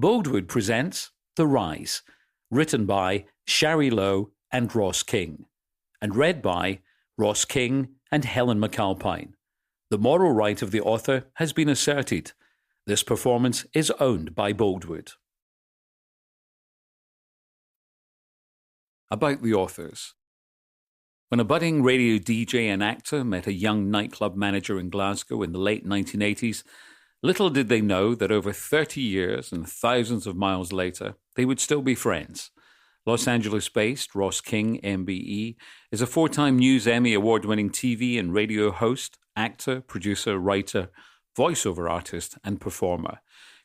Boldwood presents The Rise, written by Shari Low and Ross King, and read by Ross King and Helen McAlpine. The moral right of the author has been asserted. This performance is owned by Boldwood. About the authors. When a budding radio DJ and actor met a young nightclub manager in Glasgow in the late 1980s, little did they know that over 30 years and thousands of miles later, they would still be friends. Los Angeles-based Ross King, MBE, is a 4-time News Emmy Award-winning TV and radio host, actor, producer, writer, voiceover artist, and performer.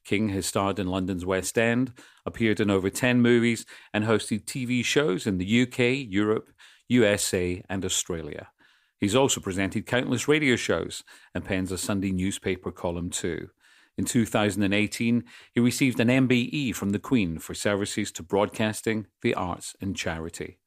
King has starred in London's West End, appeared in over 10 movies, and hosted TV shows in the UK, Europe, USA, and Australia. He's also presented countless radio shows and pens a Sunday newspaper column too. In 2018, he received an MBE from the Queen for services to broadcasting, the arts, and charity.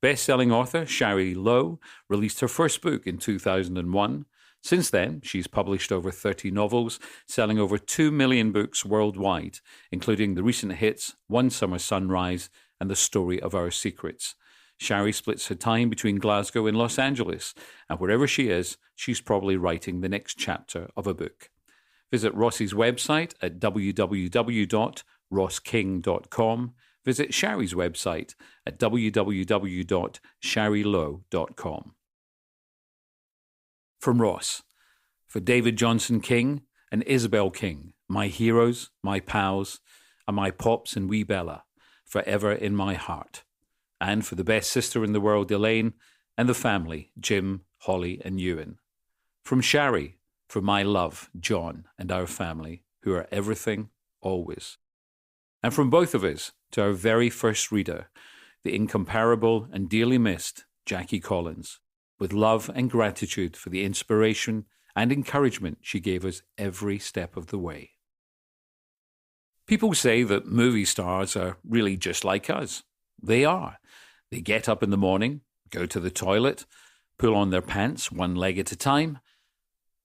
Best-selling author Shari Low released her first book in 2001. Since then, she's published over 30 novels, selling over 2 million books worldwide, including the recent hits One Summer Sunrise and The Story of Our Secrets. Shari splits her time between Glasgow and Los Angeles, and wherever she is, she's probably writing the next chapter of a book. Visit Ross's website at www.rossking.com. Visit Shari's website at www.sharilow.com. From Ross, for Davie Johnson King and Isabel King, my heroes, my pals, and my pops and wee Bella, forever in my heart. And for the best sister in the world, Liane, and the family, Jim, Holly, and Ewan. From Shari, for my love, John, and our family, who are everything, always. And from both of us, to our very first reader, the incomparable and dearly missed Jackie Collins, with love and gratitude for the inspiration and encouragement she gave us every step of the way. People say that movie stars are really just like us. They are. They get up in the morning, go to the toilet, pull on their pants one leg at a time.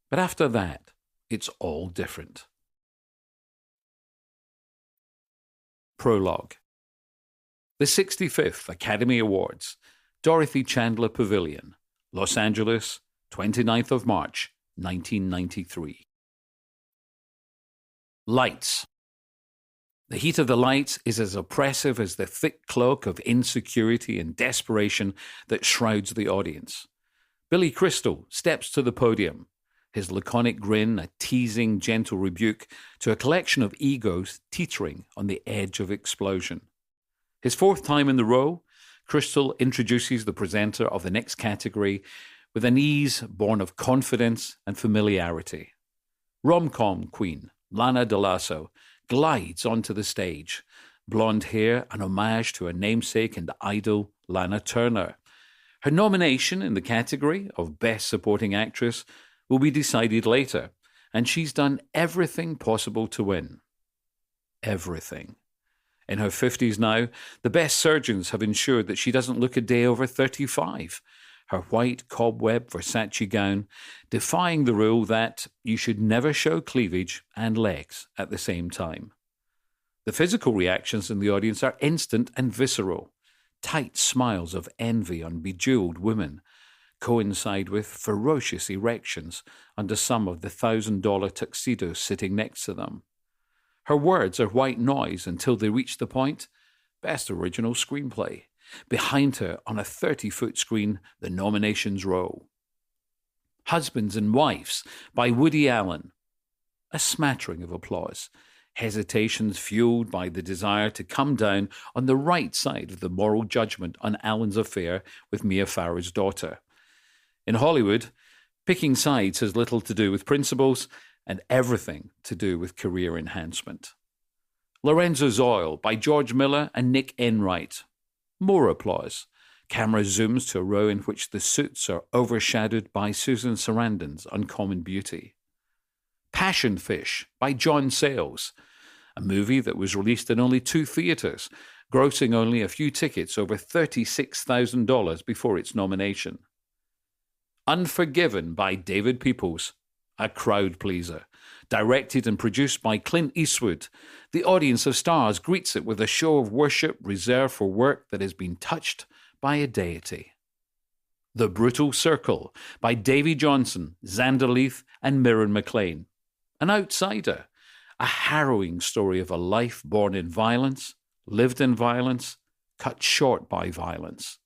But after that, it's all different. Prologue. The 65th Academy Awards, Dorothy Chandler Pavilion, Los Angeles, 29th of March, 1993. Lights. The heat of the lights is as oppressive as the thick cloak of insecurity and desperation that shrouds the audience. Billy Crystal steps to the podium, his laconic grin a teasing, gentle rebuke to a collection of egos teetering on the edge of explosion. His 4th time in the row, Crystal introduces the presenter of the next category with an ease born of confidence and familiarity. Rom-com queen Lana DeLasso glides onto the stage, blonde hair an homage to her namesake and idol Lana Turner. Her nomination in the category of Best Supporting Actress will be decided later, and she's done everything possible to win. Everything. In her 50s now, the best surgeons have ensured that she doesn't look a day over 35. Her white cobweb Versace gown, defying the rule that you should never show cleavage and legs at the same time. The physical reactions in the audience are instant and visceral. Tight smiles of envy on bejeweled women coincide with ferocious erections under some of the $1,000 tuxedos sitting next to them. Her words are white noise until they reach the point, Best Original Screenplay. Behind her, on a 30-foot screen, the nominations roll. Husbands and Wives by Woody Allen. A smattering of applause. Hesitations fueled by the desire to come down on the right side of the moral judgment on Allen's affair with Mia Farrow's daughter. In Hollywood, picking sides has little to do with principles and everything to do with career enhancement. Lorenzo's Oil by George Miller and Nick Enright. More applause. Camera zooms to a row in which the suits are overshadowed by Susan Sarandon's uncommon beauty. Passion Fish by John Sayles, a movie that was released in only 2 theaters, grossing only a few tickets over $36,000 before its nomination. Unforgiven by David Peoples, a crowd pleaser, Directed and produced by Clint Eastwood, the audience of stars greets it with a show of worship reserved for work that has been touched by a deity. The Brutal Circle by Davie Johnson, Zander Leith and Mirren McLean. An outsider, a harrowing story of a life born in violence, lived in violence, cut short by violence.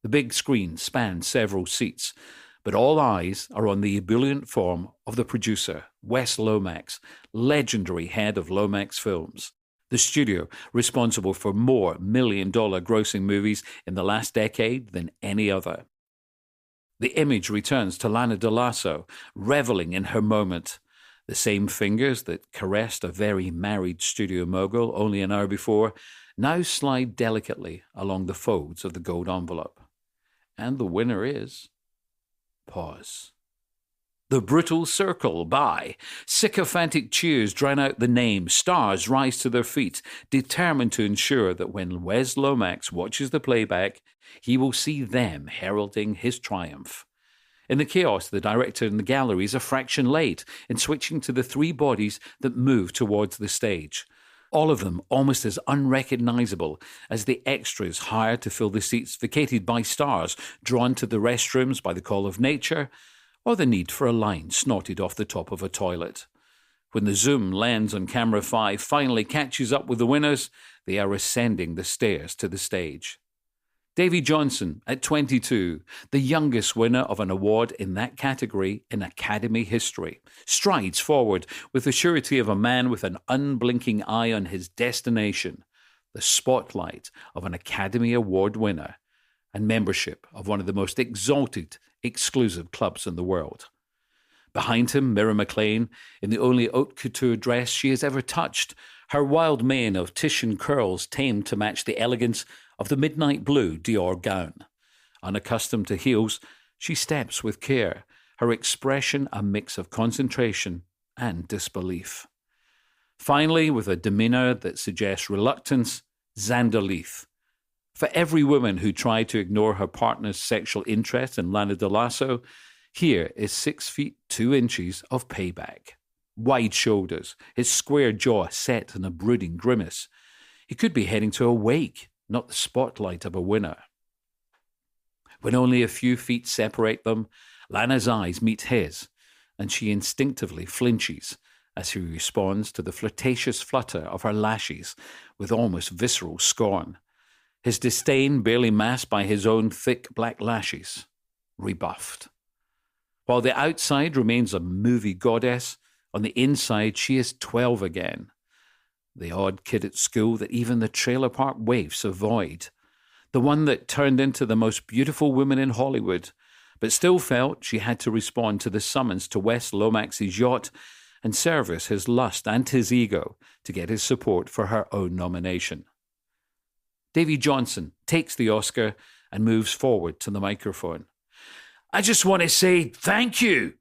The big screen spans several seats, but all eyes are on the ebullient form of the producer, Wes Lomax, legendary head of Lomax Films, the studio responsible for more million-dollar grossing movies in the last decade than any other. The image returns to Lana DeLasso, reveling in her moment. The same fingers that caressed a very married studio mogul only an hour before now slide delicately along the folds of the gold envelope. And the winner is... Pause. The Brutal Circle by. Sycophantic cheers drown out the name. Stars rise to their feet, determined to ensure that when Wes Lomax watches the playback, he will see them heralding his triumph. In the chaos, the director in the gallery is a fraction late in switching to the three bodies that move towards the stage. All of them almost as unrecognizable as the extras hired to fill the seats vacated by stars drawn to the restrooms by the call of nature, or the need for a line snorted off the top of a toilet. When the zoom lens on camera 5 finally catches up with the winners, they are ascending the stairs to the stage. Davie Johnson, at 22, the youngest winner of an award in that category in Academy history, strides forward with the surety of a man with an unblinking eye on his destination, the spotlight of an Academy Award winner and membership of one of the most exalted, exclusive clubs in the world. Behind him, Mirren McLean, in the only haute couture dress she has ever touched, her wild mane of Titian curls tamed to match the elegance of the midnight blue Dior gown. Unaccustomed to heels, she steps with care, her expression a mix of concentration and disbelief. Finally, with a demeanor that suggests reluctance, Zander Leith. For every woman who tried to ignore her partner's sexual interest in Lana DeLasso, here is 6 feet 2 inches of payback. Wide shoulders, his square jaw set in a brooding grimace. He could be heading to a wake, not the spotlight of a winner. When only a few feet separate them, Lana's eyes meet his, and she instinctively flinches as he responds to the flirtatious flutter of her lashes with almost visceral scorn. His disdain barely masked by his own thick black lashes, rebuffed. While the outside remains a movie goddess, on the inside she is 12 again. The odd kid at school that even the trailer park waifs avoid. The one that turned into the most beautiful woman in Hollywood, but still felt she had to respond to the summons to Wes Lomax's yacht and service his lust and his ego to get his support for her own nomination. Davie Johnson takes the Oscar and moves forward to the microphone. I just want to say thank you.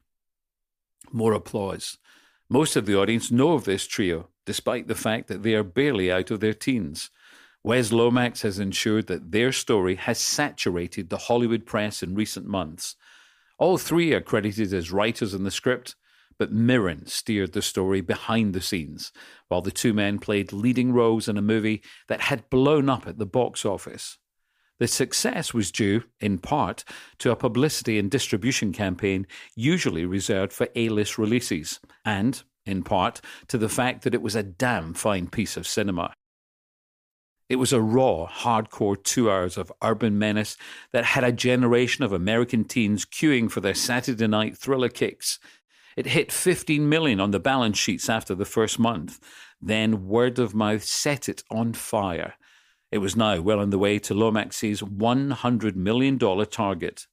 More applause. Most of the audience know of this trio, despite the fact that they are barely out of their teens. Wes Lomax has ensured that their story has saturated the Hollywood press in recent months. All three are credited as writers in the script, but Mirren steered the story behind the scenes, while the two men played leading roles in a movie that had blown up at the box office. The success was due, in part, to a publicity and distribution campaign usually reserved for A-list releases, and, in part, to the fact that it was a damn fine piece of cinema. It was a raw, hardcore 2 hours of urban menace that had a generation of American teens queuing for their Saturday night thriller kicks. It hit $15 million on the balance sheets after the first month. Then word of mouth set it on fire. It was now well on the way to Lomax's $100 million target.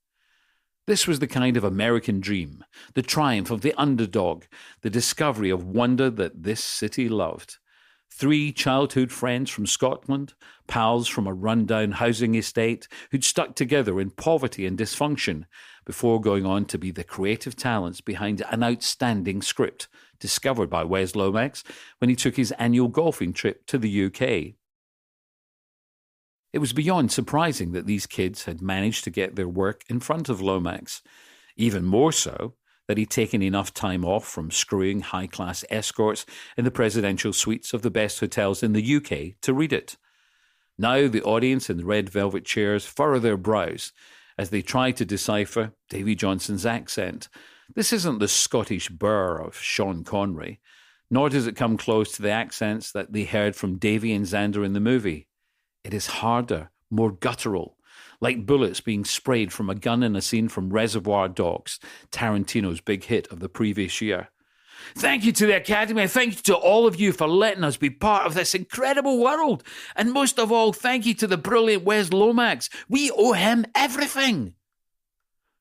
This was the kind of American dream, the triumph of the underdog, the discovery of wonder that this city loved. 3 childhood friends from Scotland, pals from a rundown housing estate who'd stuck together in poverty and dysfunction before going on to be the creative talents behind an outstanding script discovered by Wes Lomax when he took his annual golfing trip to the UK. It was beyond surprising that these kids had managed to get their work in front of Lomax. Even more so, that he'd taken enough time off from screwing high-class escorts in the presidential suites of the best hotels in the UK to read it. Now the audience in the red velvet chairs furrow their brows as they try to decipher Davie Johnson's accent. This isn't the Scottish burr of Sean Connery, nor does it come close to the accents that they heard from Davie and Zander in the movie. It is harder, more guttural, like bullets being sprayed from a gun in a scene from Reservoir Dogs, Tarantino's big hit of the previous year. Thank you to the Academy, and thank you to all of you for letting us be part of this incredible world. And most of all, thank you to the brilliant Wes Lomax. We owe him everything.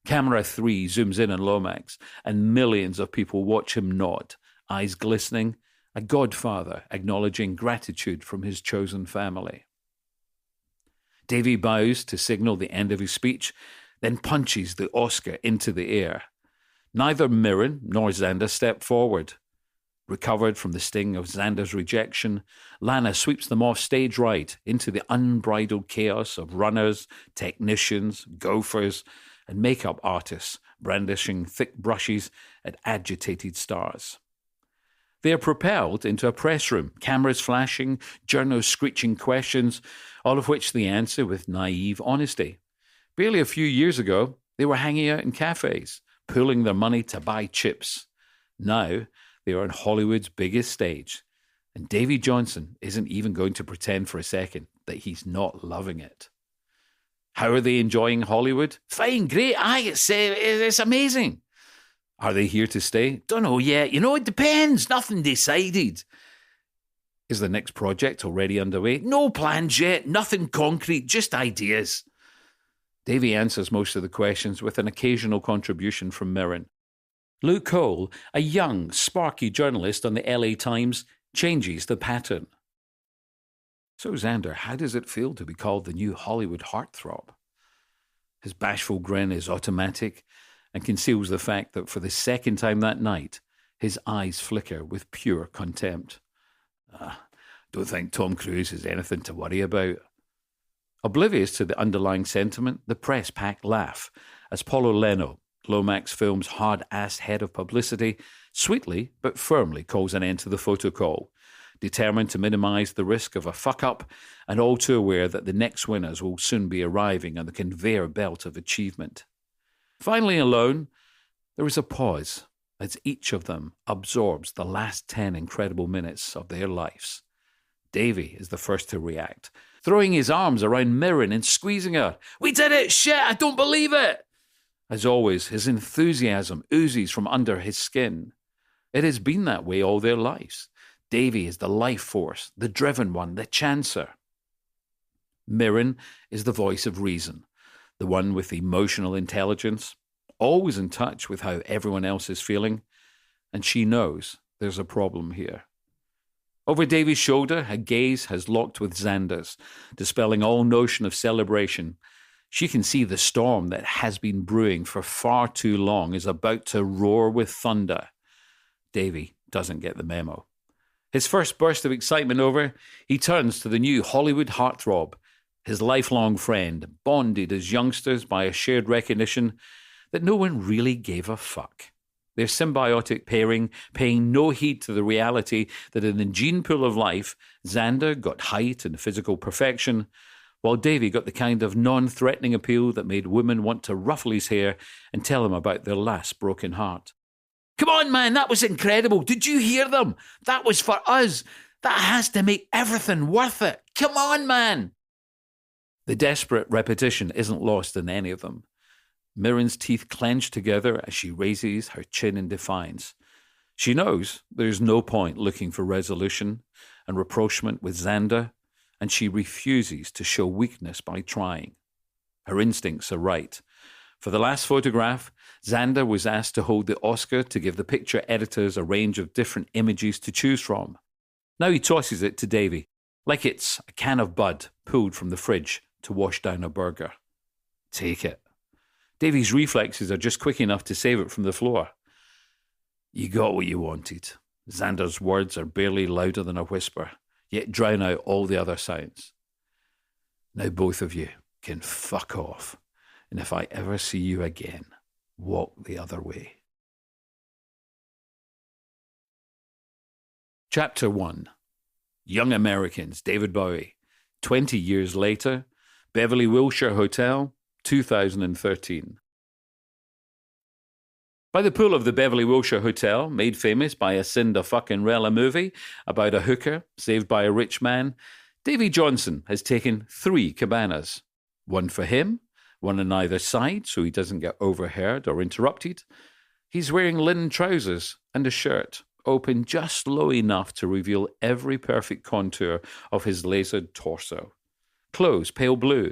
Camera 3 zooms in on Lomax, and millions of people watch him nod, eyes glistening, a godfather acknowledging gratitude from his chosen family. Davie bows to signal the end of his speech, then punches the Oscar into the air. Neither Mirren nor Zander step forward. Recovered from the sting of Zander's rejection, Liane sweeps them off stage right into the unbridled chaos of runners, technicians, gophers, and makeup artists brandishing thick brushes at agitated stars. They are propelled into a press room, cameras flashing, journalists screeching questions, all of which they answer with naive honesty. Barely a few years ago, they were hanging out in cafes, pooling their money to buy chips. Now, they are on Hollywood's biggest stage, and Davie Johnson isn't even going to pretend for a second that he's not loving it. How are they enjoying Hollywood? Fine, great, it's amazing. Are they here to stay? Don't know yet. It depends. Nothing decided. Is the next project already underway? No plans yet. Nothing concrete, just ideas. Davie answers most of the questions with an occasional contribution from Mirren. Luke Cole, a young, sparky journalist on the LA Times, changes the pattern. So, Zander, how does it feel to be called the new Hollywood heartthrob? His bashful grin is automatic and conceals the fact that for the second time that night, his eyes flicker with pure contempt. Don't think Tom Cruise is anything to worry about. Oblivious to the underlying sentiment, the press pack laugh as Paulo Leno, Lomax Film's hard-assed head of publicity, sweetly but firmly calls an end to the photo call, determined to minimise the risk of a fuck-up and all too aware that the next winners will soon be arriving on the conveyor belt of achievement. Finally alone, there is a pause as each of them absorbs the last 10 incredible minutes of their lives. Davie is the first to react, throwing his arms around Mirren and squeezing her. We did it! Shit, I don't believe it! As always, his enthusiasm oozes from under his skin. It has been that way all their lives. Davie is the life force, the driven one, the chancer. Mirren is the voice of reason, the one with emotional intelligence, always in touch with how everyone else is feeling, and she knows there's a problem here. Over Davie's shoulder, her gaze has locked with Zander's, dispelling all notion of celebration. She can see the storm that has been brewing for far too long is about to roar with thunder. Davie doesn't get the memo. His first burst of excitement over, he turns to the new Hollywood heartthrob, his lifelong friend, bonded as youngsters by a shared recognition that no one really gave a fuck. Their symbiotic pairing paying no heed to the reality that in the gene pool of life, Zander got height and physical perfection, while Davie got the kind of non-threatening appeal that made women want to ruffle his hair and tell him about their last broken heart. Come on, man, that was incredible. Did you hear them? That was for us. That has to make everything worth it. Come on, man. The desperate repetition isn't lost in any of them. Mirren's teeth clench together as she raises her chin in defiance. She knows there's no point looking for resolution and rapprochement with Zander, and she refuses to show weakness by trying. Her instincts are right. For the last photograph, Zander was asked to hold the Oscar to give the picture editors a range of different images to choose from. Now he tosses it to Davie, like it's a can of Bud pulled from the fridge to wash down a burger. Take it. Davie's reflexes are just quick enough to save it from the floor. You got what you wanted. Zander's words are barely louder than a whisper, yet drown out all the other sounds. Now both of you can fuck off, and if I ever see you again, walk the other way. Chapter 1. Young Americans, David Bowie. 20 years later, Beverly Wilshire Hotel, 2013. By the pool of the Beverly Wilshire Hotel, made famous by a Cinderella movie about a hooker saved by a rich man, Davie Johnson has taken 3 cabanas. One for him, one on either side so he doesn't get overheard or interrupted. He's wearing linen trousers and a shirt, open just low enough to reveal every perfect contour of his lasered torso. Clothes, pale blue.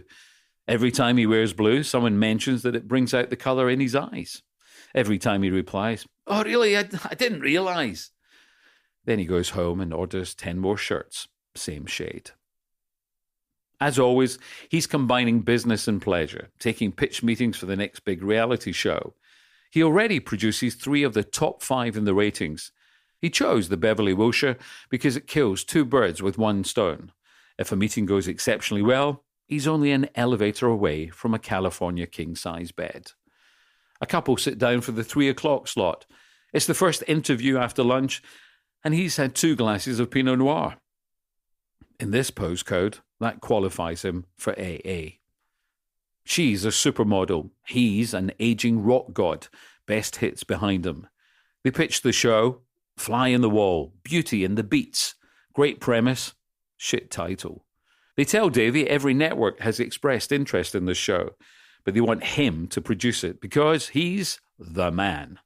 Every time he wears blue, someone mentions that it brings out the colour in his eyes. Every time he replies, "Oh, really? I didn't realise." Then he goes home and orders 10 more shirts, same shade. As always, he's combining business and pleasure, taking pitch meetings for the next big reality show. He already produces 3 of the top 5 in the ratings. He chose the Beverly Wilshire because it kills 2 birds with 1 stone. If a meeting goes exceptionally well, he's only an elevator away from a California king-size bed. A couple sit down for the 3 o'clock slot. It's the first interview after lunch, and he's had 2 glasses of Pinot Noir. In this postcode, that qualifies him for AA. She's a supermodel. He's an aging rock god. Best hits behind him. They pitch the show. Fly in the wall. Beauty in the beats. Great premise. Shit title. They tell Davie every network has expressed interest in the show, but they want him to produce it because he's the man.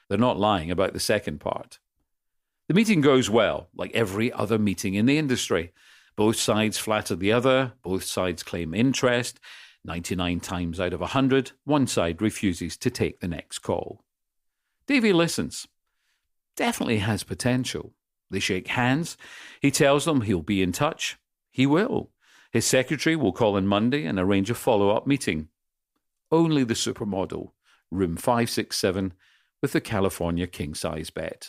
They're not lying about the second part. The meeting goes well, like every other meeting in the industry. Both sides flatter the other, both sides claim interest. 99 times out of 100, one side refuses to take the next call. Davie listens. Definitely has potential. They shake hands. He tells them he'll be in touch. He will. His secretary will call on Monday and arrange a follow-up meeting. Only the supermodel, room 567, with the California king-size bed.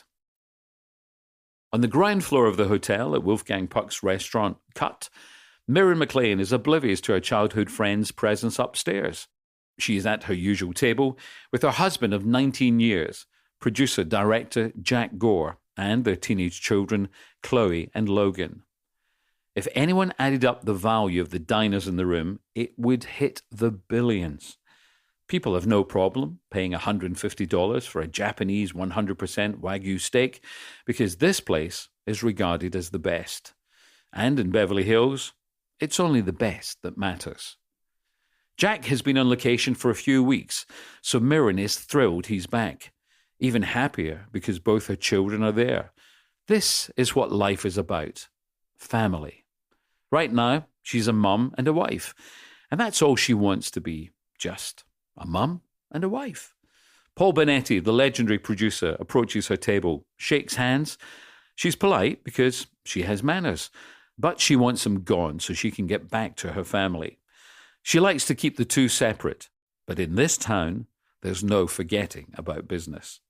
On the ground floor of the hotel at Wolfgang Puck's restaurant, Cut, Mirren McLean is oblivious to her childhood friend's presence upstairs. She is at her usual table with her husband of 19 years, producer-director Jack Gore, and their teenage children, Chloe and Logan. If anyone added up the value of the diners in the room, it would hit the billions. People have no problem paying $150 for a Japanese 100% Wagyu steak because this place is regarded as the best. And in Beverly Hills, it's only the best that matters. Jack has been on location for a few weeks, so Mirren is thrilled he's back. Even happier because both her children are there. This is what life is about. Family. Right now, she's a mum and a wife, and that's all she wants to be, just a mum and a wife. Paul Benetti, the legendary producer, approaches her table, shakes hands. She's polite because she has manners, but she wants them gone so she can get back to her family. She likes to keep the two separate, but in this town, there's no forgetting about business.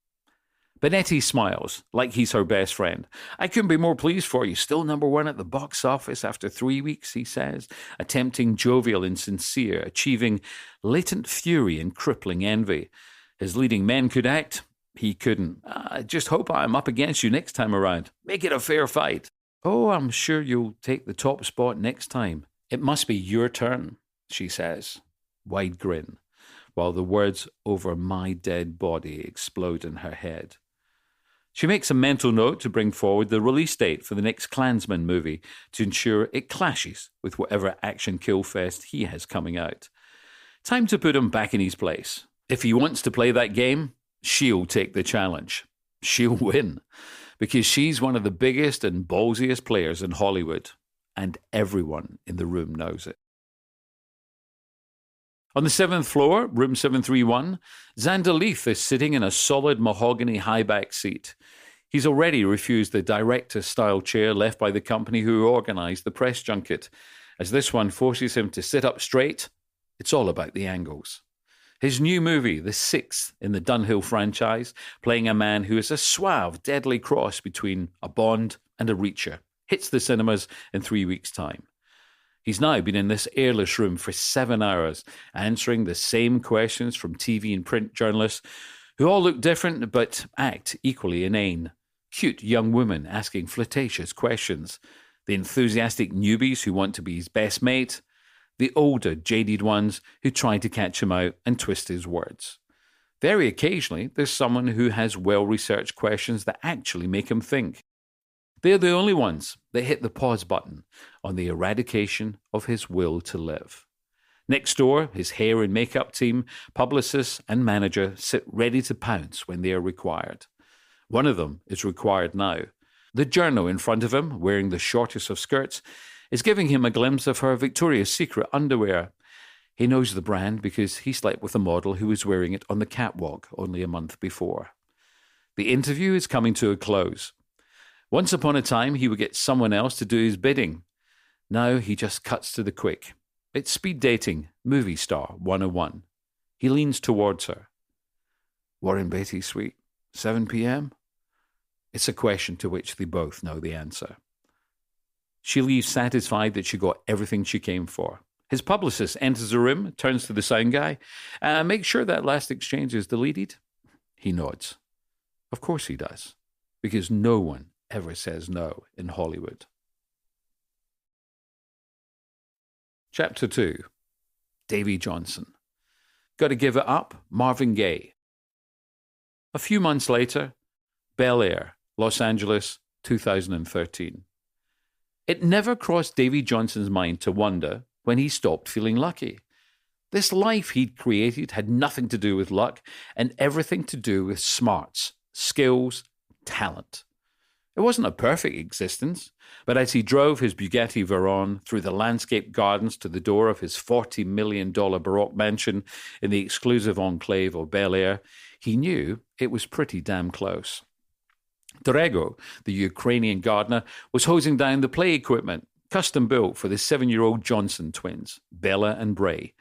Benetti smiles, like he's her best friend. "I couldn't be more pleased for you. Still #1 at the box office after 3 weeks," he says, attempting jovial and sincere, achieving latent fury and crippling envy. His leading men could act. He couldn't. "I just hope I'm up against you next time around. Make it a fair fight." "Oh, I'm sure you'll take the top spot next time. It must be your turn," she says, wide grin, while the words "over my dead body" explode in her head. She makes a mental note to bring forward the release date for the next Klansman movie to ensure it clashes with whatever action kill fest he has coming out. Time to put him back in his place. If he wants to play that game, she'll take the challenge. She'll win, because she's one of the biggest and ballsiest players in Hollywood, and everyone in the room knows it. On the 7th floor, room 731, Zander Leith is sitting in a solid mahogany high-back seat. He's already refused the director-style chair left by the company who organised the press junket. As this one forces him to sit up straight, it's all about the angles. His new movie, the 6th in the Dunhill franchise, playing a man who is a suave, deadly cross between a Bond and a Reacher, hits the cinemas in 3 weeks' time. He's now been in this airless room for 7 hours, answering the same questions from TV and print journalists who all look different but act equally inane. cute young women asking flirtatious questions, the enthusiastic newbies who want to be his best mate, the older, jaded ones who try to catch him out and twist his words. Very occasionally, there's someone who has well-researched questions that actually make him think. They're the only ones that hit the pause button on the eradication of his will to live. Next door, his hair and makeup team, publicists and manager sit ready to pounce when they are required. One of them is required now. The journal in front of him, wearing the shortest of skirts, is giving him a glimpse of her Victoria's Secret underwear. He knows the brand because he slept with a model who was wearing it on the catwalk only a month before. The interview is coming to a close. Once upon a time, he would get someone else to do his bidding. Now he just cuts to the quick. It's speed dating, movie star 101. He leans towards her. Warren Beatty's suite, 7 p.m.? It's a question to which they both know the answer. She leaves satisfied that she got everything she came for. His publicist enters the room, turns to the sound guy. Make sure that last exchange is deleted. He nods. Of course he does, because no one ever says no in Hollywood. Chapter 2. Davie Johnson. Got to Give It Up, Marvin Gaye. A few months later, Bel Air, Los Angeles, 2013. It never crossed Davie Johnson's mind to wonder when he stopped feeling lucky. This life he'd created had nothing to do with luck and everything to do with smarts, skills, talent. It wasn't a perfect existence, but as he drove his Bugatti Veyron through the landscape gardens to the door of his $40 million Baroque mansion in the exclusive enclave of Bel Air, he knew it was pretty damn close. Dorego, the Ukrainian gardener, was hosing down the play equipment, custom built for the 7-year-old Johnson twins, Bella and Bray.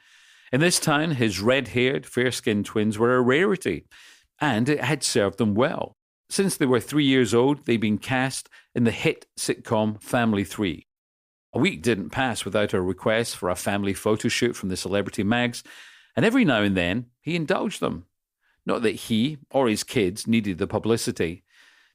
In this town, his red-haired, fair-skinned twins were a rarity, and it had served them well. Since they were 3 years old, they'd been cast in the hit sitcom Family 3. A week didn't pass without a request for a family photo shoot from the celebrity mags, and every now and then he indulged them. Not that he or his kids needed the publicity.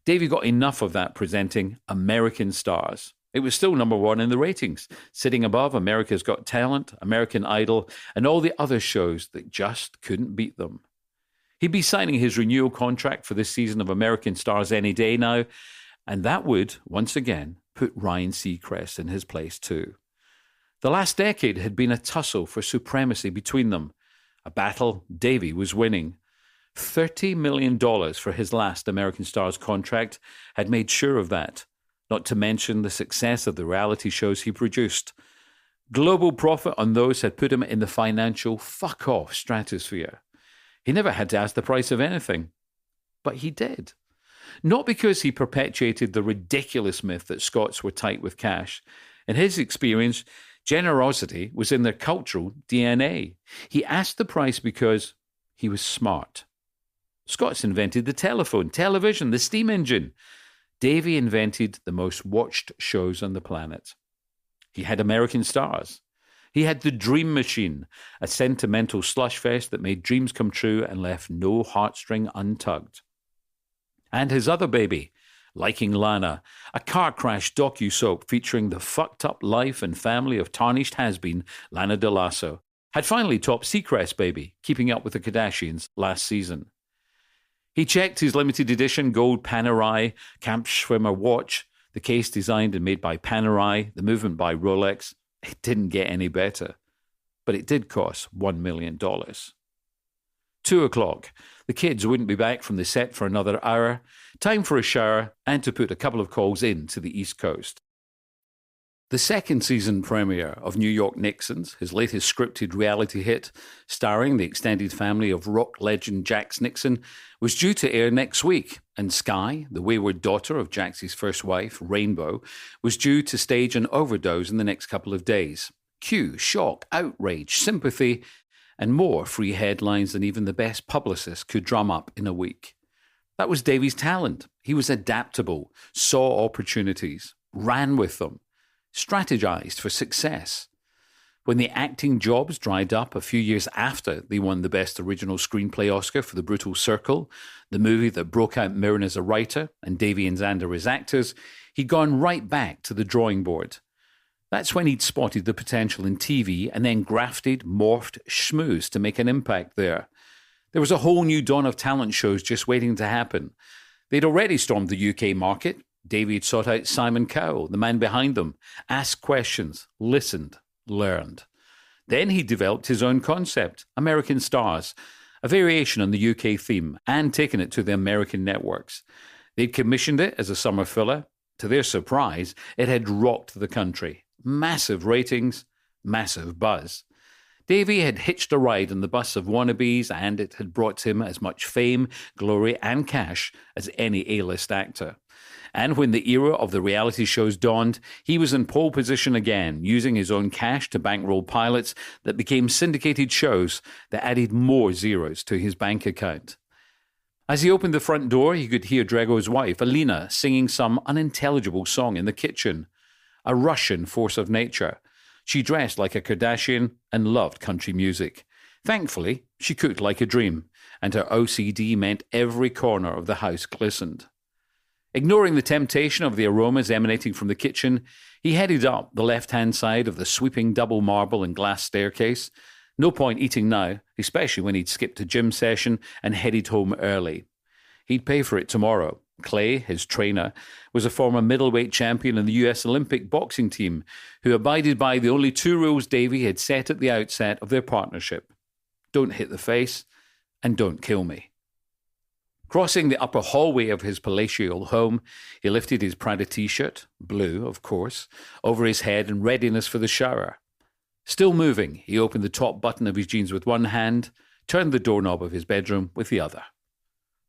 Davie got enough of that presenting American Stars. It was still number one in the ratings, sitting above America's Got Talent, American Idol, and all the other shows that just couldn't beat them. He'd be signing his renewal contract for this season of American Stars any day now, and that would, once again, put Ryan Seacrest in his place too. The last decade had been a tussle for supremacy between them, a battle Davie was winning. $30 million for his last American Stars contract had made sure of that, not to mention the success of the reality shows he produced. Global profit on those had put him in the financial fuck-off stratosphere. He never had to ask the price of anything. But he did. Not because he perpetuated the ridiculous myth that Scots were tight with cash. In his experience, generosity was in their cultural DNA. He asked the price because he was smart. Scots invented the telephone, television, the steam engine. Davie invented the most watched shows on the planet. He had American Stars. He had the Dream Machine, a sentimental slush fest that made dreams come true and left no heartstring untugged. And his other baby, Liking Lana, a car crash docu-soap featuring the fucked-up life and family of tarnished has-been Lana Del Lasso, had finally topped Seacrest's baby, Keeping Up with the Kardashians, last season. He checked his limited edition gold Panerai Camp Schwimmer watch, the case designed and made by Panerai, the movement by Rolex. It didn't get any better, but it did cost $1 million. 2 o'clock. The kids wouldn't be back from the set for another hour. Time for a shower and to put a couple of calls in to the East Coast. The second season premiere of New York Nixons, his latest scripted reality hit, starring the extended family of rock legend Jax Nixon, was due to air next week, and Sky, the wayward daughter of Jax's first wife, Rainbow, was due to stage an overdose in the next couple of days. Cue shock, outrage, sympathy, and more free headlines than even the best publicist could drum up in a week. That was Davie's talent. He was adaptable, saw opportunities, ran with them, strategized for success. When the acting jobs dried up a few years after they won the Best Original Screenplay Oscar for The Brutal Circle, the movie that broke out Mirren as a writer and Davie and Zander as actors, he'd gone right back to the drawing board. That's when he'd spotted the potential in TV and then grafted, morphed, schmoozed to make an impact there. There was a whole new dawn of talent shows just waiting to happen. They'd already stormed the UK market. Davie had sought out Simon Cowell, the man behind them, asked questions, listened, learned. Then he developed his own concept, American Stars, a variation on the UK theme, and taken it to the American networks. They'd commissioned it as a summer filler. To their surprise, it had rocked the country. Massive ratings, massive buzz. Davie had hitched a ride on the bus of wannabes, and it had brought him as much fame, glory, and cash as any A-list actor. And when the era of the reality shows dawned, he was in pole position again, using his own cash to bankroll pilots that became syndicated shows that added more zeros to his bank account. As he opened the front door, he could hear Drago's wife, Alina, singing some unintelligible song in the kitchen. A Russian force of nature. She dressed like a Kardashian and loved country music. Thankfully, she cooked like a dream, and her OCD meant every corner of the house glistened. Ignoring the temptation of the aromas emanating from the kitchen, he headed up the left-hand side of the sweeping double marble and glass staircase. No point eating now, especially when he'd skipped a gym session and headed home early. He'd pay for it tomorrow. Clay, his trainer, was a former middleweight champion in the US Olympic boxing team who abided by the only two rules Davie had set at the outset of their partnership. Don't hit the face and don't kill me. Crossing the upper hallway of his palatial home, he lifted his Prada t-shirt, blue, of course, over his head in readiness for the shower. Still moving, he opened the top button of his jeans with one hand, turned the doorknob of his bedroom with the other.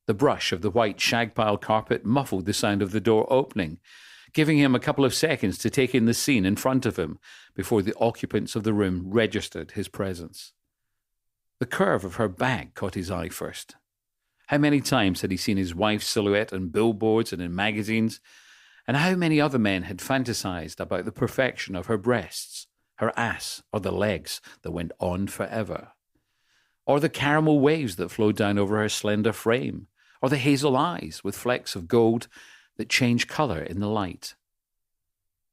The brush of the white shag-pile carpet muffled the sound of the door opening, giving him a couple of seconds to take in the scene in front of him before the occupants of the room registered his presence. The curve of her back caught his eye first. How many times had he seen his wife's silhouette on billboards and in magazines, and how many other men had fantasized about the perfection of her breasts, her ass, or the legs that went on forever, or the caramel waves that flowed down over her slender frame, or the hazel eyes with flecks of gold that changed colour in the light.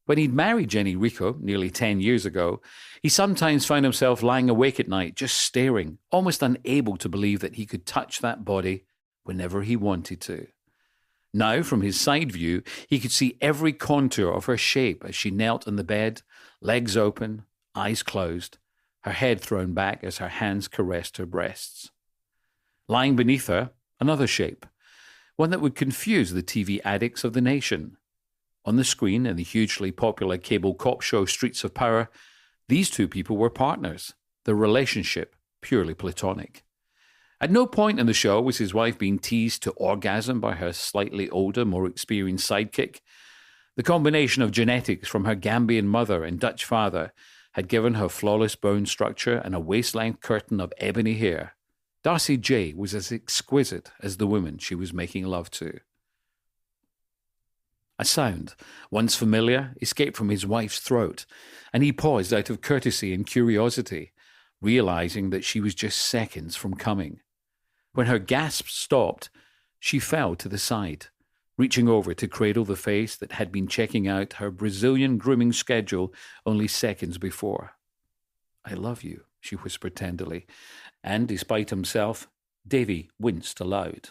When he'd married Jenny Rico nearly 10 years ago, he sometimes found himself lying awake at night just staring, almost unable to believe that he could touch that body whenever he wanted to. Now, from his side view, he could see every contour of her shape as she knelt on the bed, legs open, eyes closed, her head thrown back as her hands caressed her breasts. Lying beneath her, another shape, one that would confuse the TV addicts of the nation. On the screen in the hugely popular cable cop show Streets of Power, these two people were partners, their relationship purely platonic. At no point in the show was his wife being teased to orgasm by her slightly older, more experienced sidekick. The combination of genetics from her Gambian mother and Dutch father had given her flawless bone structure and a waist-length curtain of ebony hair. Darcy J was as exquisite as the woman she was making love to. A sound, once familiar, escaped from his wife's throat, and he paused out of courtesy and curiosity, realizing that she was just seconds from coming. When her gasp stopped, she fell to the side, reaching over to cradle the face that had been checking out her Brazilian grooming schedule only seconds before. "I love you," she whispered tenderly, and, despite himself, Davie winced aloud.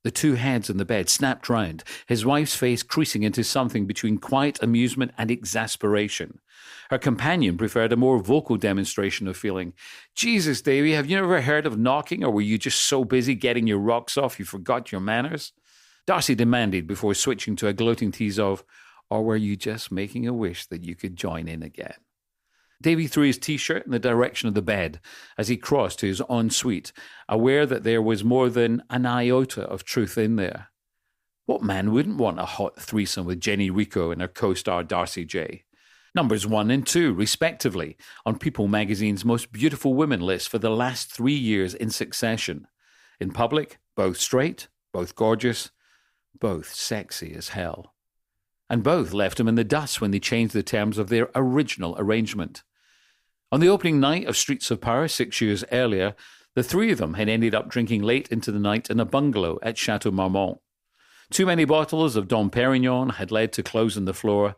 The two heads on the bed snapped round, his wife's face creasing into something between quiet amusement and exasperation. Her companion preferred a more vocal demonstration of feeling. "Jesus, Davie, have you never heard of knocking, or were you just so busy getting your rocks off you forgot your manners?" Darcy demanded before switching to a gloating tease of, "Or were you just making a wish that you could join in again?" Davie threw his T-shirt in the direction of the bed as he crossed to his ensuite, aware that there was more than an iota of truth in there. What man wouldn't want a hot threesome with Jenny Rico and her co-star Darcy J? Numbers 1 and 2, respectively, on People magazine's Most Beautiful Women list for the last 3 years in succession. In public, both straight, both gorgeous, both sexy as hell. And both left him in the dust when they changed the terms of their original arrangement. On the opening night of Streets of Power 6 years earlier, the three of them had ended up drinking late into the night in a bungalow at Chateau Marmont. Too many bottles of Dom Perignon had led to clothes on the floor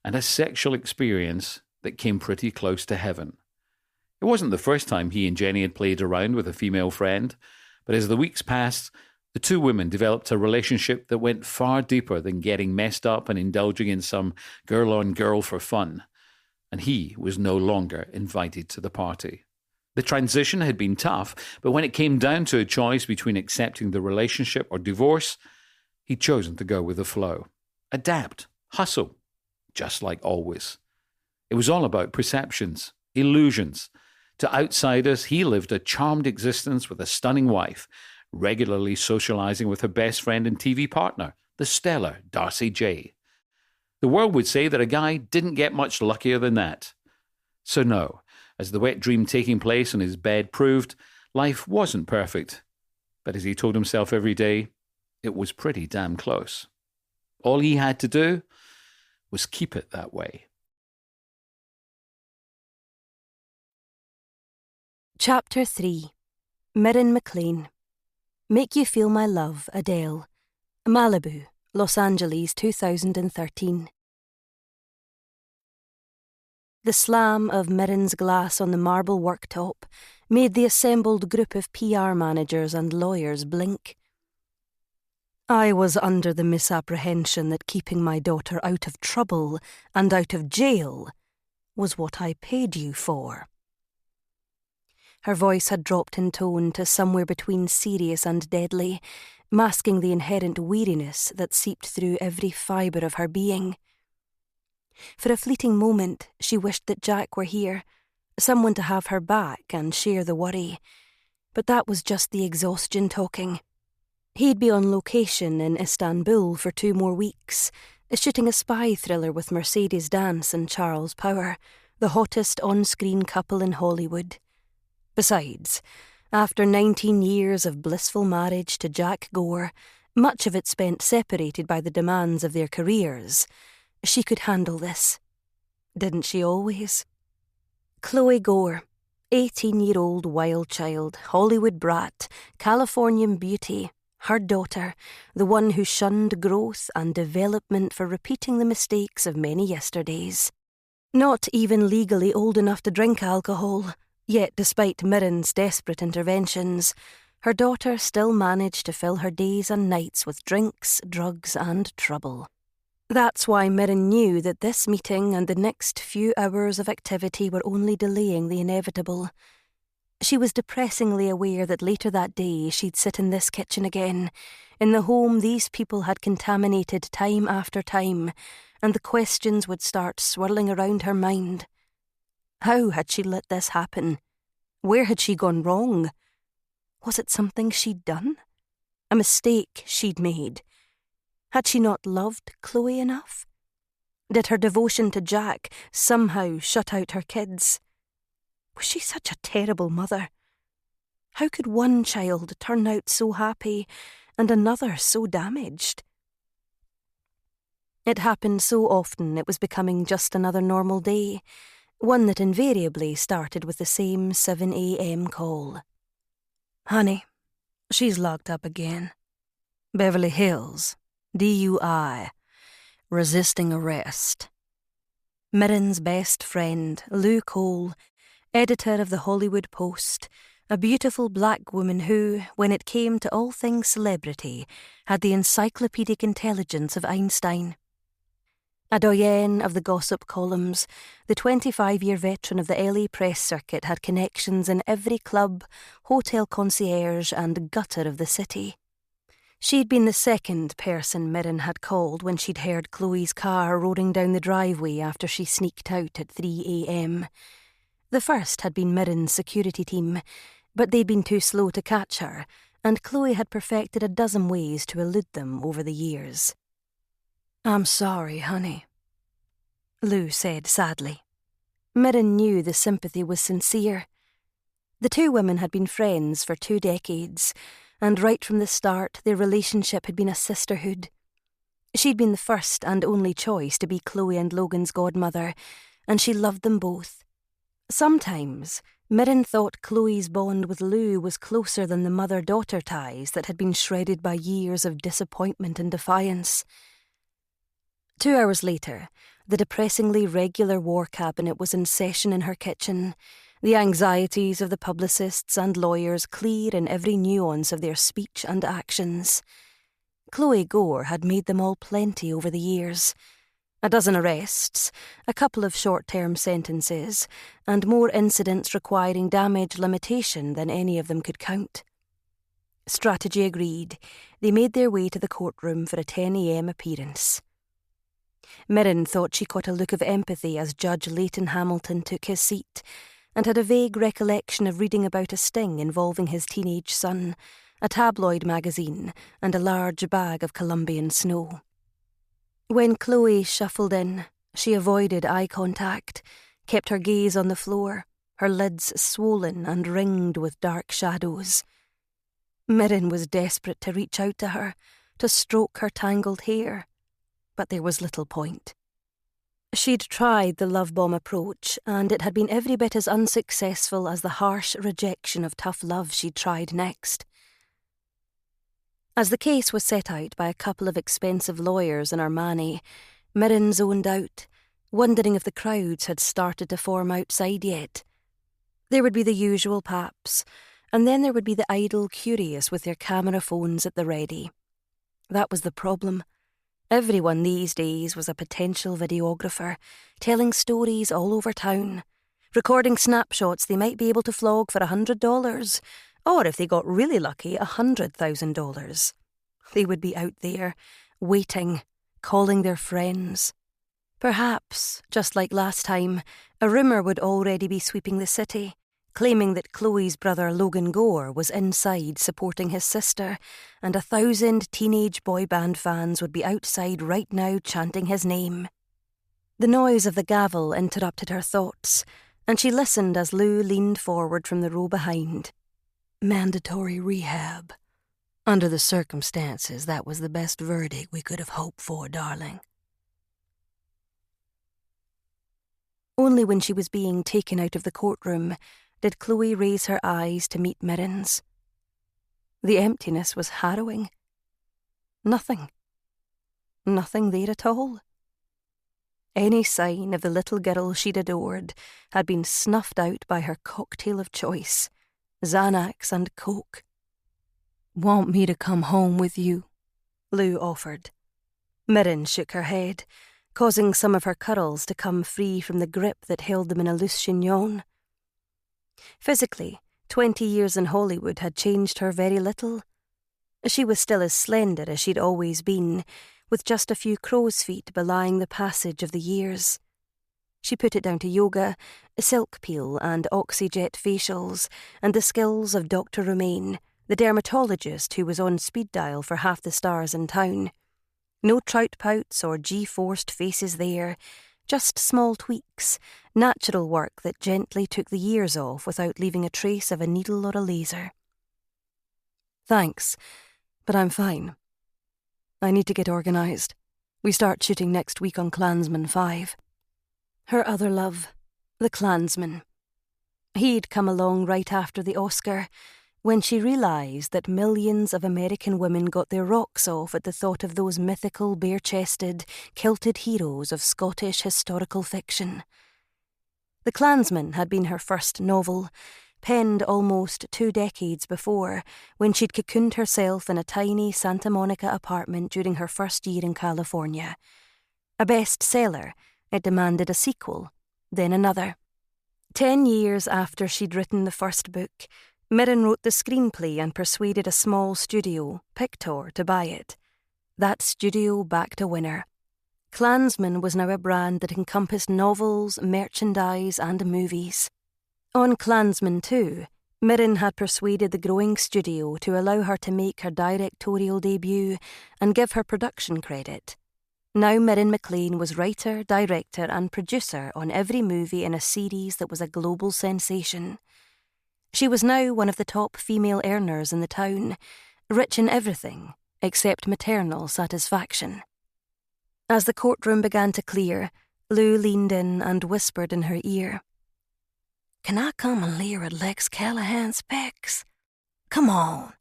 and a sexual experience that came pretty close to heaven. It wasn't the first time he and Jenny had played around with a female friend, but as the weeks passed, the two women developed a relationship that went far deeper than getting messed up and indulging in some girl-on-girl for fun, and he was no longer invited to the party. The transition had been tough, but when it came down to a choice between accepting the relationship or divorce, he'd chosen to go with the flow. Adapt, hustle, just like always. It was all about perceptions, illusions. To outsiders, he lived a charmed existence with a stunning wife, regularly socializing with her best friend and TV partner, the stellar Darcy J. The world would say that a guy didn't get much luckier than that. So no, as the wet dream taking place on his bed proved, life wasn't perfect. But as he told himself every day, it was pretty damn close. All he had to do was keep it that way. Chapter 3. Mirren McLean. Make You Feel My Love, Adele. Malibu, Los Angeles, 2013. The slam of Mirren's glass on the marble worktop made the assembled group of PR managers and lawyers blink. I was under the misapprehension that keeping my daughter out of trouble and out of jail was what I paid you for. Her voice had dropped in tone to somewhere between serious and deadly, masking the inherent weariness that seeped through every fibre of her being. For a fleeting moment, she wished that Jack were here, someone to have her back and share the worry. But that was just the exhaustion talking. He'd be on location in Istanbul for 2 more weeks, shooting a spy thriller with Mercedes Dance and Charles Power, the hottest on-screen couple in Hollywood. Besides, after 19 years of blissful marriage to Jack Gore, much of it spent separated by the demands of their careers, she could handle this. Didn't she always? Chloe Gore, 18-year-old wild child, Hollywood brat, Californian beauty, her daughter, the one who shunned growth and development for repeating the mistakes of many yesterdays. Not even legally old enough to drink alcohol, yet despite Mirren's desperate interventions, her daughter still managed to fill her days and nights with drinks, drugs and trouble. That's why Mirren knew that this meeting and the next few hours of activity were only delaying the inevitable. She was depressingly aware that later that day she'd sit in this kitchen again, in the home these people had contaminated time after time, and the questions would start swirling around her mind. How had she let this happen? Where had she gone wrong? Was it something she'd done? A mistake she'd made? Had she not loved Chloe enough? Did her devotion to Jack somehow shut out her kids? Was she such a terrible mother? How could one child turn out so happy and another so damaged? It happened so often it was becoming just another normal day, one that invariably started with the same 7 a.m. call. Honey, she's locked up again. Beverly Hills, DUI, resisting arrest. Mirren's best friend, Lou Cole, editor of the Hollywood Post, a beautiful black woman who, when it came to all things celebrity, had the encyclopedic intelligence of Einstein. A doyenne of the gossip columns, the 25-year veteran of the LA press circuit had connections in every club, hotel concierge and gutter of the city. She'd been the second person Mirren had called when she'd heard Chloe's car roaring down the driveway after she sneaked out at 3 a.m. The first had been Mirren's security team, but they'd been too slow to catch her, and Chloe had perfected a dozen ways to elude them over the years. I'm sorry, honey, Lou said sadly. Mirren knew the sympathy was sincere. The two women had been friends for 2 decades, and right from the start their relationship had been a sisterhood. She'd been the first and only choice to be Chloe and Logan's godmother, and she loved them both. Sometimes, Mirren thought Chloe's bond with Lou was closer than the mother-daughter ties that had been shredded by years of disappointment and defiance. 2 hours later, the depressingly regular war cabinet was in session in her kitchen, the anxieties of the publicists and lawyers clear in every nuance of their speech and actions. Chloe Gore had made them all plenty over the years. A dozen arrests, a couple of short-term sentences, and more incidents requiring damage limitation than any of them could count. Strategy agreed. They made their way to the courtroom for a 10 a.m. appearance. Mirren thought she caught a look of empathy as Judge Leighton Hamilton took his seat, and had a vague recollection of reading about a sting involving his teenage son, a tabloid magazine, and a large bag of Colombian snow. When Chloe shuffled in, she avoided eye contact, kept her gaze on the floor, her lids swollen and ringed with dark shadows. Mirren was desperate to reach out to her, to stroke her tangled hair, but there was little point. She'd tried the love bomb approach, and it had been every bit as unsuccessful as the harsh rejection of tough love she'd tried next. As the case was set out by a couple of expensive lawyers in Armani, Mirren zoned out, wondering if the crowds had started to form outside yet. There would be the usual paps, and then there would be the idle curious with their camera phones at the ready. That was the problem. Everyone these days was a potential videographer, telling stories all over town, recording snapshots they might be able to flog for $100, or if they got really lucky, $100,000. They would be out there, waiting, calling their friends. Perhaps, just like last time, a rumour would already be sweeping the city, claiming that Chloe's brother Logan Gore was inside supporting his sister, and 1,000 teenage boy band fans would be outside right now chanting his name. The noise of the gavel interrupted her thoughts, and she listened as Lou leaned forward from the row behind. Mandatory rehab. Under the circumstances, that was the best verdict we could have hoped for, darling. Only when she was being taken out of the courtroom did Chloe raise her eyes to meet Mirren's. The emptiness was harrowing. Nothing. Nothing there at all. Any sign of the little girl she'd adored had been snuffed out by her cocktail of choice, Xanax and Coke. "Want me to come home with you?" Lou offered. Mirren shook her head, causing some of her curls to come free from the grip that held them in a loose chignon. Physically, 20 years in Hollywood had changed her very little. She was still as slender as she'd always been, with just a few crow's feet belying the passage of the years. She put it down to yoga, silk peel and oxyjet facials, and the skills of Dr. Romaine, the dermatologist who was on speed dial for half the stars in town. No trout pouts or G-forced faces there, just small tweaks, natural work that gently took the years off without leaving a trace of a needle or a laser. "Thanks, but I'm fine. I need to get organised. We start shooting next week on Klansman 5. Her other love, the Klansman. He'd come along right after the Oscar, when she realised that millions of American women got their rocks off at the thought of those mythical, bare-chested, kilted heroes of Scottish historical fiction. The Klansman had been her first novel, penned almost 2 decades before, when she'd cocooned herself in a tiny Santa Monica apartment during her first year in California. A bestseller, it demanded a sequel, then another. 10 years after she'd written the first book, Mirren wrote the screenplay and persuaded a small studio, Pictor, to buy it. That studio backed a winner. Klansman was now a brand that encompassed novels, merchandise and movies. On Klansman 2, Mirren had persuaded the growing studio to allow her to make her directorial debut and give her production credit. Now Mirren McLean was writer, director and producer on every movie in a series that was a global sensation. She was now one of the top female earners in the town, rich in everything except maternal satisfaction. As the courtroom began to clear, Lou leaned in and whispered in her ear, Can I come and leer at Lex Callahan's pecs? Come on,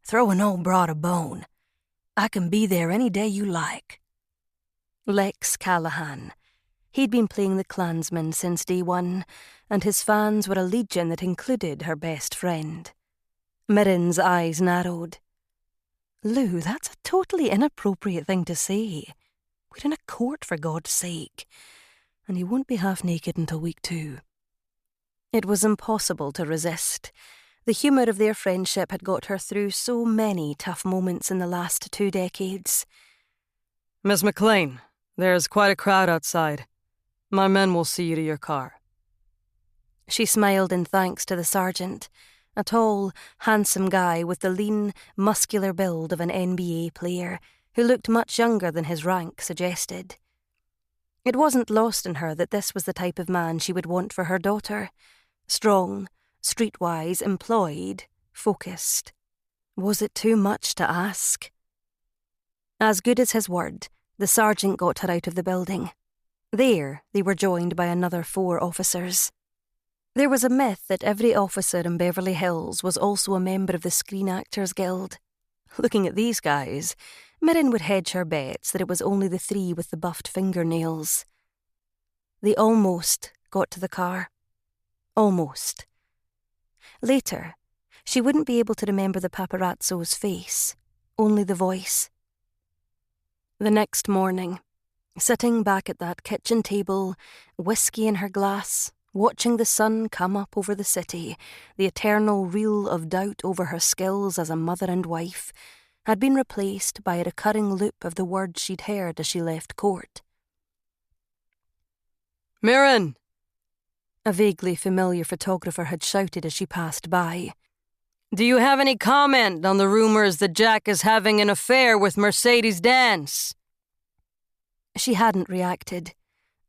throw an old broad a bone. I can be there any day you like. Lex Callahan. He'd been playing the Klansman since day one, and his fans were a legion that included her best friend. Mirren's eyes narrowed. Lou, that's a totally inappropriate thing to say. We're in a court, for God's sake. And he won't be half naked until week 2. It was impossible to resist. The humour of their friendship had got her through so many tough moments in the last 2 decades. Miss McLean, there's quite a crowd outside. My men will see you to your car. She smiled in thanks to the sergeant, a tall, handsome guy with the lean, muscular build of an NBA player who looked much younger than his rank suggested. It wasn't lost on her that this was the type of man she would want for her daughter. Strong, streetwise, employed, focused. Was it too much to ask? As good as his word, the sergeant got her out of the building. There, they were joined by another 4 officers. There was a myth that every officer in Beverly Hills was also a member of the Screen Actors Guild. Looking at these guys, Mirren would hedge her bets that it was only the 3 with the buffed fingernails. They almost got to the car. Almost. Later, she wouldn't be able to remember the paparazzo's face, only the voice. The next morning, sitting back at that kitchen table, whiskey in her glass, watching the sun come up over the city, the eternal reel of doubt over her skills as a mother and wife had been replaced by a recurring loop of the words she'd heard as she left court. Mirren! A vaguely familiar photographer had shouted as she passed by. Do you have any comment on the rumours that Jack is having an affair with Mercedes Dance? She hadn't reacted,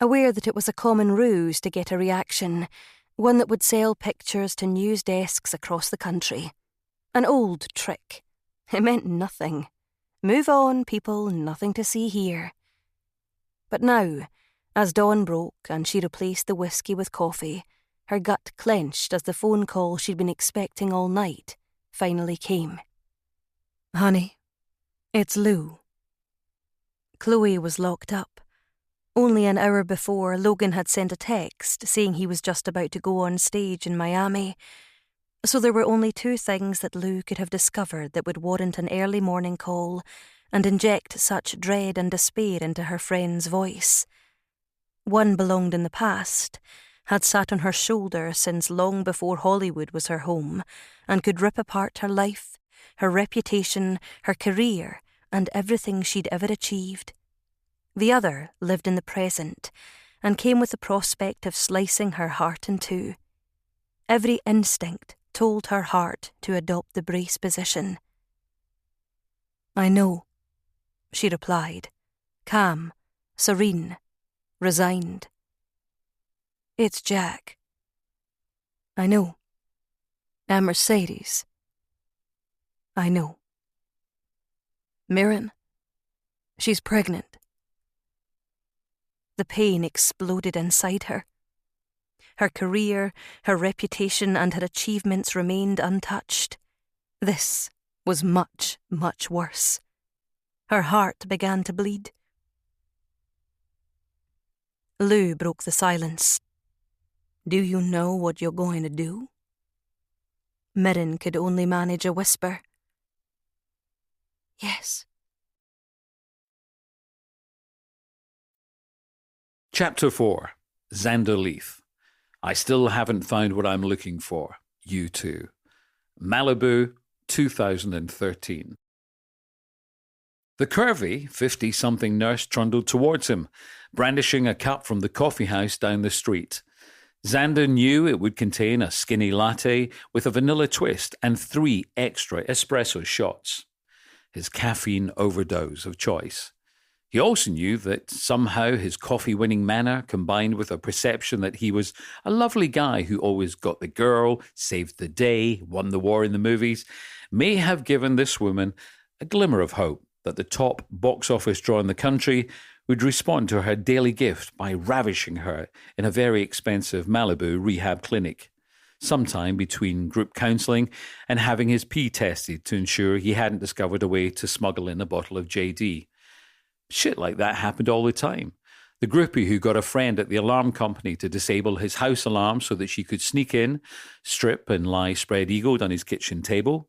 aware that it was a common ruse to get a reaction, one that would sell pictures to news desks across the country. An old trick. It meant nothing. Move on, people, nothing to see here. But now, as dawn broke and she replaced the whiskey with coffee, her gut clenched as the phone call she'd been expecting all night finally came. Honey, It's Lou. Chloe was locked up. Only an hour before, Logan had sent a text saying he was just about to go on stage in Miami. So there were only 2 things that Lou could have discovered that would warrant an early morning call and inject such dread and despair into her friend's voice. One belonged in the past, had sat on her shoulder since long before Hollywood was her home, and could rip apart her life, her reputation, her career, and everything she'd ever achieved. The other lived in the present, and came with the prospect of slicing her heart in 2. Every instinct told her heart to adopt the brace position. I know, she replied, calm, serene, resigned. It's Jack. I know. And Mercedes. I know. Mirren, she's pregnant. The pain exploded inside her. Her career, her reputation, and her achievements remained untouched. This was much, much worse. Her heart began to bleed. Lou broke the silence. Do you know what you're going to do? Mirren could only manage a whisper. Yes. Chapter 4. Zander Leith. I still haven't found what I'm looking for. You too. Malibu, 2013. The curvy, 50-something nurse trundled towards him, brandishing a cup from the coffee house down the street. Zander knew it would contain a skinny latte with a vanilla twist and 3 extra espresso shots. His caffeine overdose of choice. He also knew that somehow his coffee-winning manner, combined with a perception that he was a lovely guy who always got the girl, saved the day, won the war in the movies, may have given this woman a glimmer of hope that the top box office draw in the country would respond to her daily gift by ravishing her in a very expensive Malibu rehab clinic. sometime between group counselling and having his pee tested to ensure he hadn't discovered a way to smuggle in a bottle of JD. Shit like that happened all the time. The groupie who got a friend at the alarm company to disable his house alarm so that she could sneak in, strip and lie spread-eagled on his kitchen table.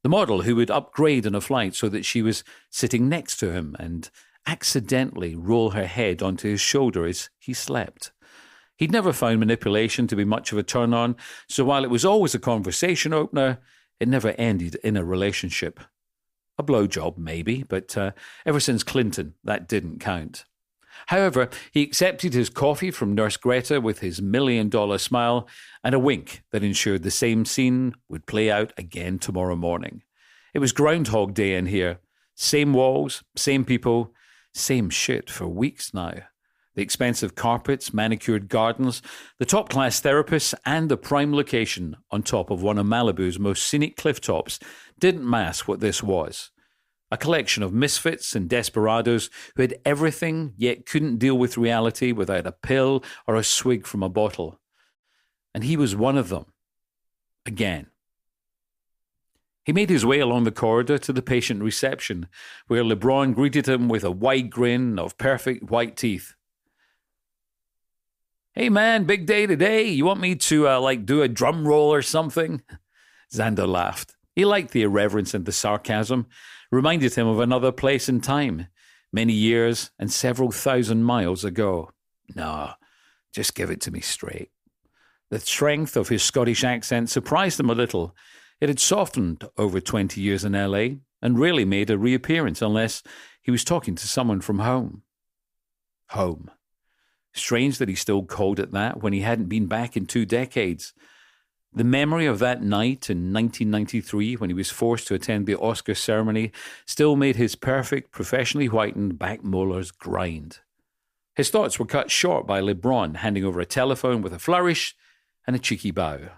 The model who would upgrade on a flight so that she was sitting next to him and accidentally roll her head onto his shoulder as he slept. He'd never found manipulation to be much of a turn-on, so while it was always a conversation opener, it never ended in a relationship. A blowjob, maybe, but ever since Clinton, that didn't count. However, he accepted his coffee from Nurse Greta with his $1 million smile and a wink that ensured the same scene would play out again tomorrow morning. It was Groundhog Day in here. Same walls, same people, same shit for weeks now. The expensive carpets, manicured gardens, the top-class therapists, and the prime location on top of one of Malibu's most scenic cliff tops didn't mask what this was. A collection of misfits and desperados who had everything yet couldn't deal with reality without a pill or a swig from a bottle. And he was one of them. Again. He made his way along the corridor to the patient reception, where LeBron greeted him with a wide grin of perfect white teeth. "Hey man, big day today. You want me to do a drum roll or something?" Zander laughed. He liked the irreverence and the sarcasm. Reminded him of another place and time, many years and several thousand miles ago. No, just give it to me straight. The strength of his Scottish accent surprised him a little. It had softened over 20 years in LA and rarely made a reappearance unless he was talking to someone from home. Home. Strange that he still called it that when he hadn't been back in 2 decades. The memory of that night in 1993 when he was forced to attend the Oscar ceremony still made his perfect, professionally whitened back molars grind. His thoughts were cut short by LeBron handing over a telephone with a flourish and a cheeky bow.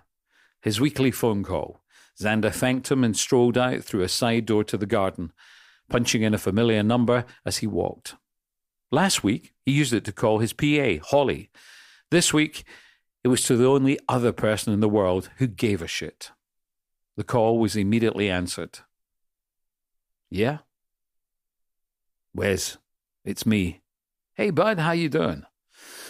His weekly phone call. Zander thanked him and strolled out through a side door to the garden, punching in a familiar number as he walked. Last week, he used it to call his PA, Holly. This week, it was to the only other person in the world who gave a shit. The call was immediately answered. "Yeah?" "Wes, it's me." "Hey, bud, how you doing?"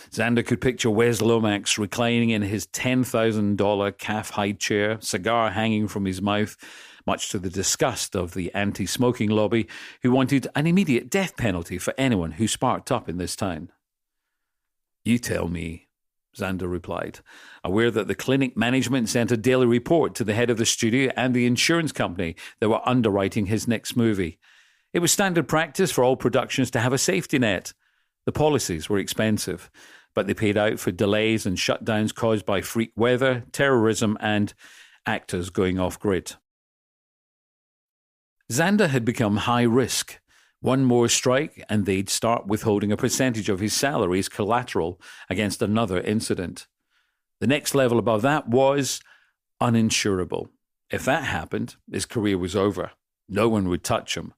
Zander could picture Wes Lomax reclining in his $10,000 calf-hide chair, cigar hanging from his mouth, much to the disgust of the anti-smoking lobby, who wanted an immediate death penalty for anyone who sparked up in this town. "You tell me," Zander replied, aware that the clinic management sent a daily report to the head of the studio and the insurance company that were underwriting his next movie. It was standard practice for all productions to have a safety net. The policies were expensive, but they paid out for delays and shutdowns caused by freak weather, terrorism, and actors going off-grid. Zander had become high risk. One more strike and they'd start withholding a percentage of his salary as collateral against another incident. The next level above that was uninsurable. If that happened, his career was over. No one would touch him.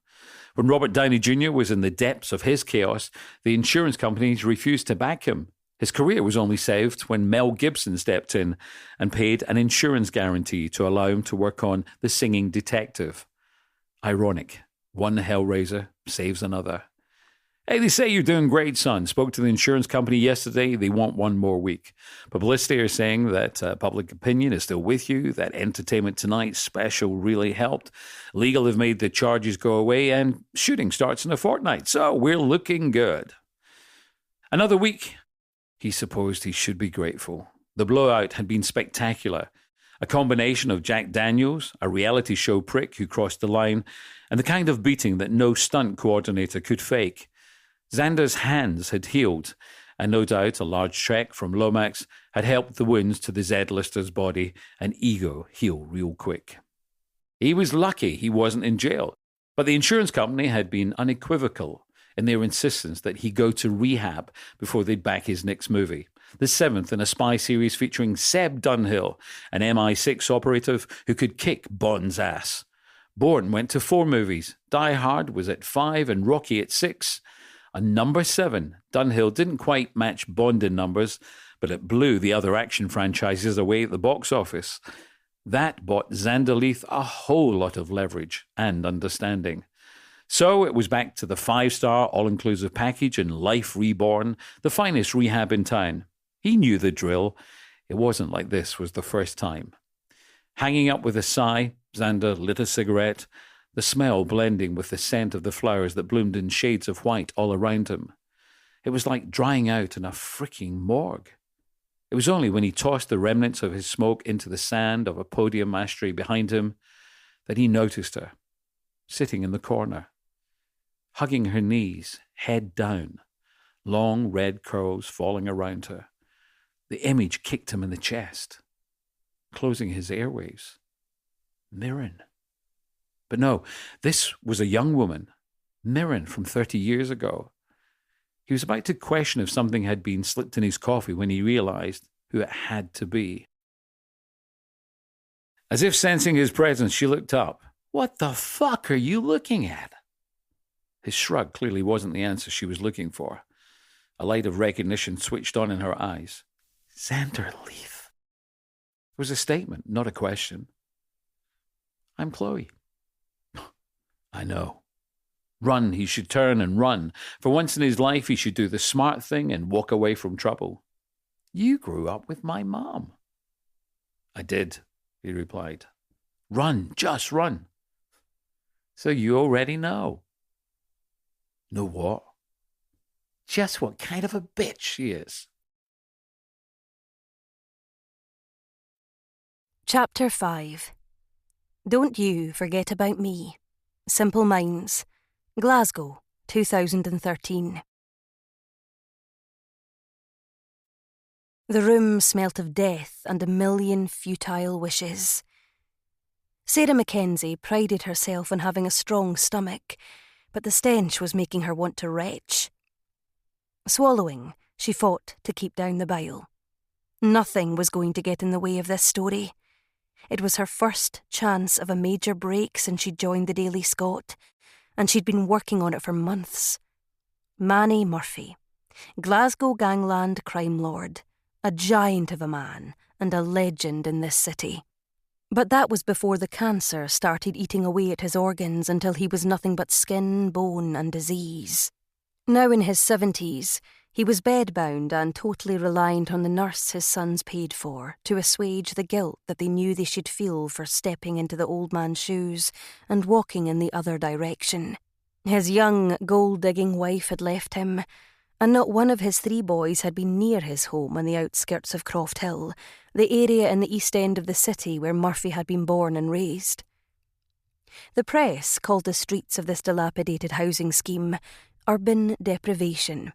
When Robert Downey Jr. was in the depths of his chaos, the insurance companies refused to back him. His career was only saved when Mel Gibson stepped in and paid an insurance guarantee to allow him to work on The Singing Detective. Ironic. One hellraiser saves another. "Hey, they say you're doing great, son. Spoke to the insurance company yesterday. They want one more week. Publicity are saying that public opinion is still with you, that Entertainment Tonight special really helped. Legal have made the charges go away, and shooting starts in a fortnight. So we're looking good." Another week. He supposed he should be grateful. The blowout had been spectacular. A combination of Jack Daniels, a reality show prick who crossed the line, and the kind of beating that no stunt coordinator could fake. Zander's hands had healed, and no doubt a large check from Lomax had helped the wounds to the Z-lister's body and ego heal real quick. He was lucky he wasn't in jail, but the insurance company had been unequivocal in their insistence that he go to rehab before they'd back his next movie. The 7th in a spy series featuring Seb Dunhill, an MI6 operative who could kick Bond's ass. Bourne went to 4 movies. Die Hard was at 5 and Rocky at 6. And number 7, Dunhill didn't quite match Bond in numbers, but it blew the other action franchises away at the box office. That bought Zander Leith a whole lot of leverage and understanding. So it was back to the 5-star all-inclusive package and Life Reborn, the finest rehab in town. He knew the drill. It wasn't like this was the first time. Hanging up with a sigh, Zander lit a cigarette, the smell blending with the scent of the flowers that bloomed in shades of white all around him. It was like drying out in a freaking morgue. It was only when he tossed the remnants of his smoke into the sand of a podium ashtray behind him that he noticed her, sitting in the corner, hugging her knees, head down, long red curls falling around her. The image kicked him in the chest, closing his airwaves. Mirren. But no, this was a young woman, Mirren from 30 years ago. He was about to question if something had been slipped in his coffee when he realized who it had to be. As if sensing his presence, she looked up. "What the fuck are you looking at?" His shrug clearly wasn't the answer she was looking for. A light of recognition switched on in her eyes. "Zander Leith." It was a statement, not a question. "I'm Chloe." I know. Run, he should turn and run. For once in his life, he should do the smart thing and walk away from trouble. "You grew up with my mom." "I did," he replied. "Run, just run." "So you already know." "Know what?" "Just what kind of a bitch she is." Chapter 5. Don't You Forget About Me. Simple Minds. Glasgow, 2013. The room smelt of death and a million futile wishes. Sarah Mackenzie prided herself on having a strong stomach, but the stench was making her want to retch. Swallowing, she fought to keep down the bile. Nothing was going to get in the way of this story. It was her first chance of a major break since she'd joined the Daily Scot, and she'd been working on it for months. Manny Murphy, Glasgow gangland crime lord, a giant of a man and a legend in this city. But that was before the cancer started eating away at his organs until he was nothing but skin, bone and disease. Now in his 70s, he was bedbound and totally reliant on the nurse his sons paid for to assuage the guilt that they knew they should feel for stepping into the old man's shoes and walking in the other direction. His young, gold-digging wife had left him, and not one of his 3 boys had been near his home on the outskirts of Croft Hill, the area in the east end of the city where Murphy had been born and raised. The press called the streets of this dilapidated housing scheme urban deprivation.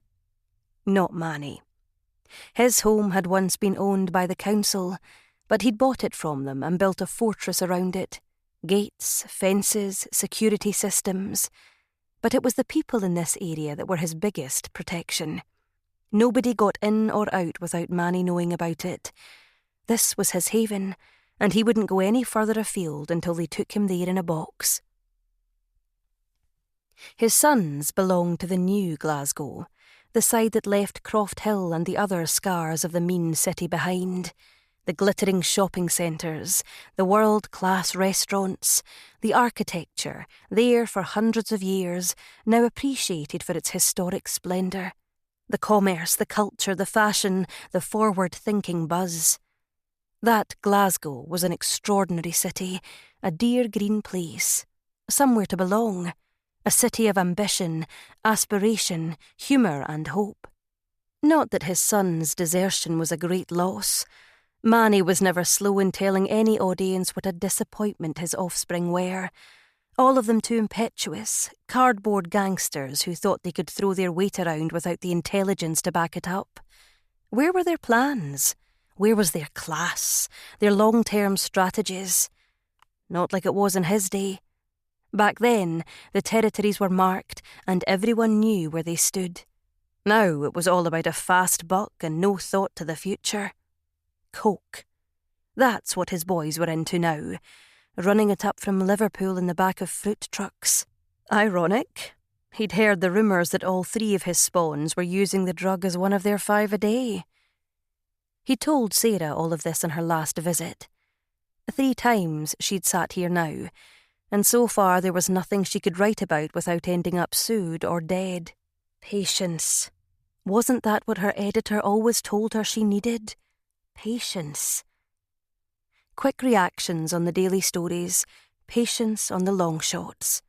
Not Manny. His home had once been owned by the council, but he'd bought it from them and built a fortress around it. Gates, fences, security systems. But it was the people in this area that were his biggest protection. Nobody got in or out without Manny knowing about it. This was his haven, and he wouldn't go any further afield until they took him there in a box. His sons belonged to the new Glasgow, the side that left Croft Hill and the other scars of the mean city behind. The glittering shopping centres, the world-class restaurants, the architecture, there for hundreds of years, now appreciated for its historic splendour. The commerce, the culture, the fashion, the forward-thinking buzz. That Glasgow was an extraordinary city, a dear green place, somewhere to belong. A city of ambition, aspiration, humour and hope. Not that his son's desertion was a great loss. Manny was never slow in telling any audience what a disappointment his offspring were. All of them too impetuous, cardboard gangsters who thought they could throw their weight around without the intelligence to back it up. Where were their plans? Where was their class, their long-term strategies? Not like it was in his day. Back then, the territories were marked and everyone knew where they stood. Now it was all about a fast buck and no thought to the future. Coke. That's what his boys were into now, running it up from Liverpool in the back of fruit trucks. Ironic. He'd heard the rumours that all 3 of his spawns were using the drug as one of their 5 a day. He told Sarah all of this on her last visit. 3 times she'd sat here now, and so far there was nothing she could write about without ending up sued or dead. Patience. Wasn't that what her editor always told her she needed? Patience. Quick reactions on the daily stories, patience on the long shots.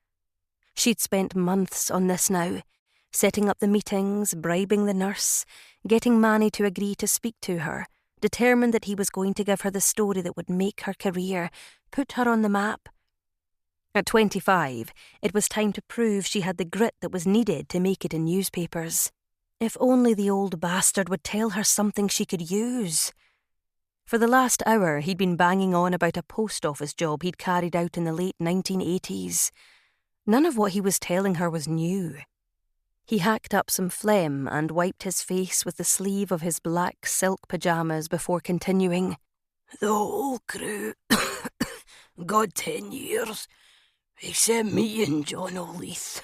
She'd spent months on this now, setting up the meetings, bribing the nurse, getting Manny to agree to speak to her, determined that he was going to give her the story that would make her career, put her on the map. At 25, it was time to prove she had the grit that was needed to make it in newspapers. If only the old bastard would tell her something she could use. For the last hour, he'd been banging on about a post office job he'd carried out in the late 1980s. None of what he was telling her was new. He hacked up some phlegm and wiped his face with the sleeve of his black silk pyjamas before continuing. The whole crew got 10 years, except me and John Leith.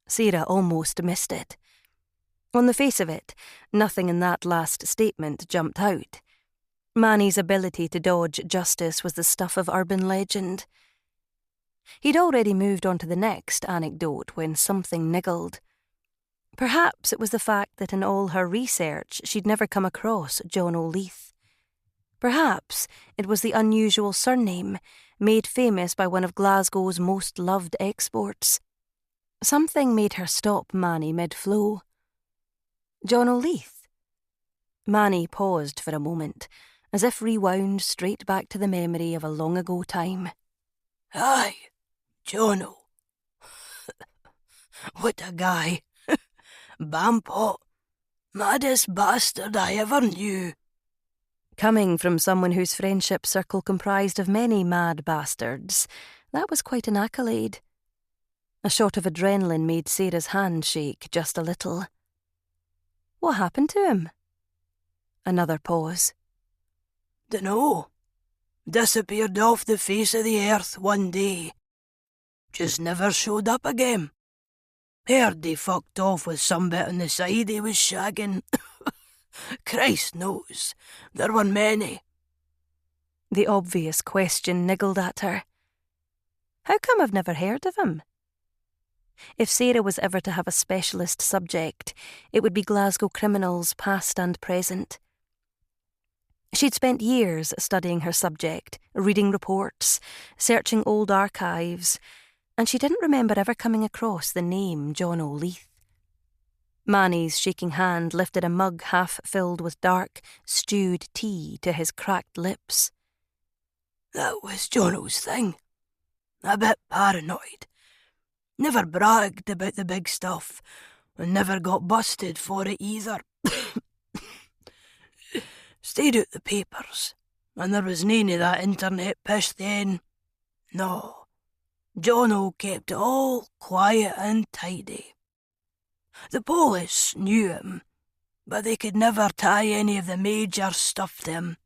Sarah almost missed it. On the face of it, nothing in that last statement jumped out. Manny's ability to dodge justice was the stuff of urban legend. He'd already moved on to the next anecdote when something niggled. Perhaps it was the fact that in all her research she'd never come across John Leith. Perhaps it was the unusual surname, made famous by one of Glasgow's most loved exports. Something made her stop Manny mid-flow. John Leith? Manny paused for a moment, as if rewound straight back to the memory of a long-ago time. Aye, Jono. What a guy. Bampot. Maddest bastard I ever knew. Coming from someone whose friendship circle comprised of many mad bastards, that was quite an accolade. A shot of adrenaline made Sarah's hand shake just a little. What happened to him? Another pause. Dunno. Disappeared off the face of the earth one day. Just never showed up again. Heard he fucked off with some bit on the side he was shagging. Christ knows, there were many. The obvious question niggled at her. How come I've never heard of him? If Sarah was ever to have a specialist subject, it would be Glasgow criminals past and present. She'd spent years studying her subject, reading reports, searching old archives, and she didn't remember ever coming across the name John Leith. Manny's shaking hand lifted a mug half filled with dark, stewed tea to his cracked lips. That was Jono's thing. A bit paranoid. Never bragged about the big stuff, and never got busted for it either. Stayed out the papers, and there was none of that internet pish then. No, Jono kept it all quiet and tidy. The police knew him, but they could never tie any of the major stuff to him.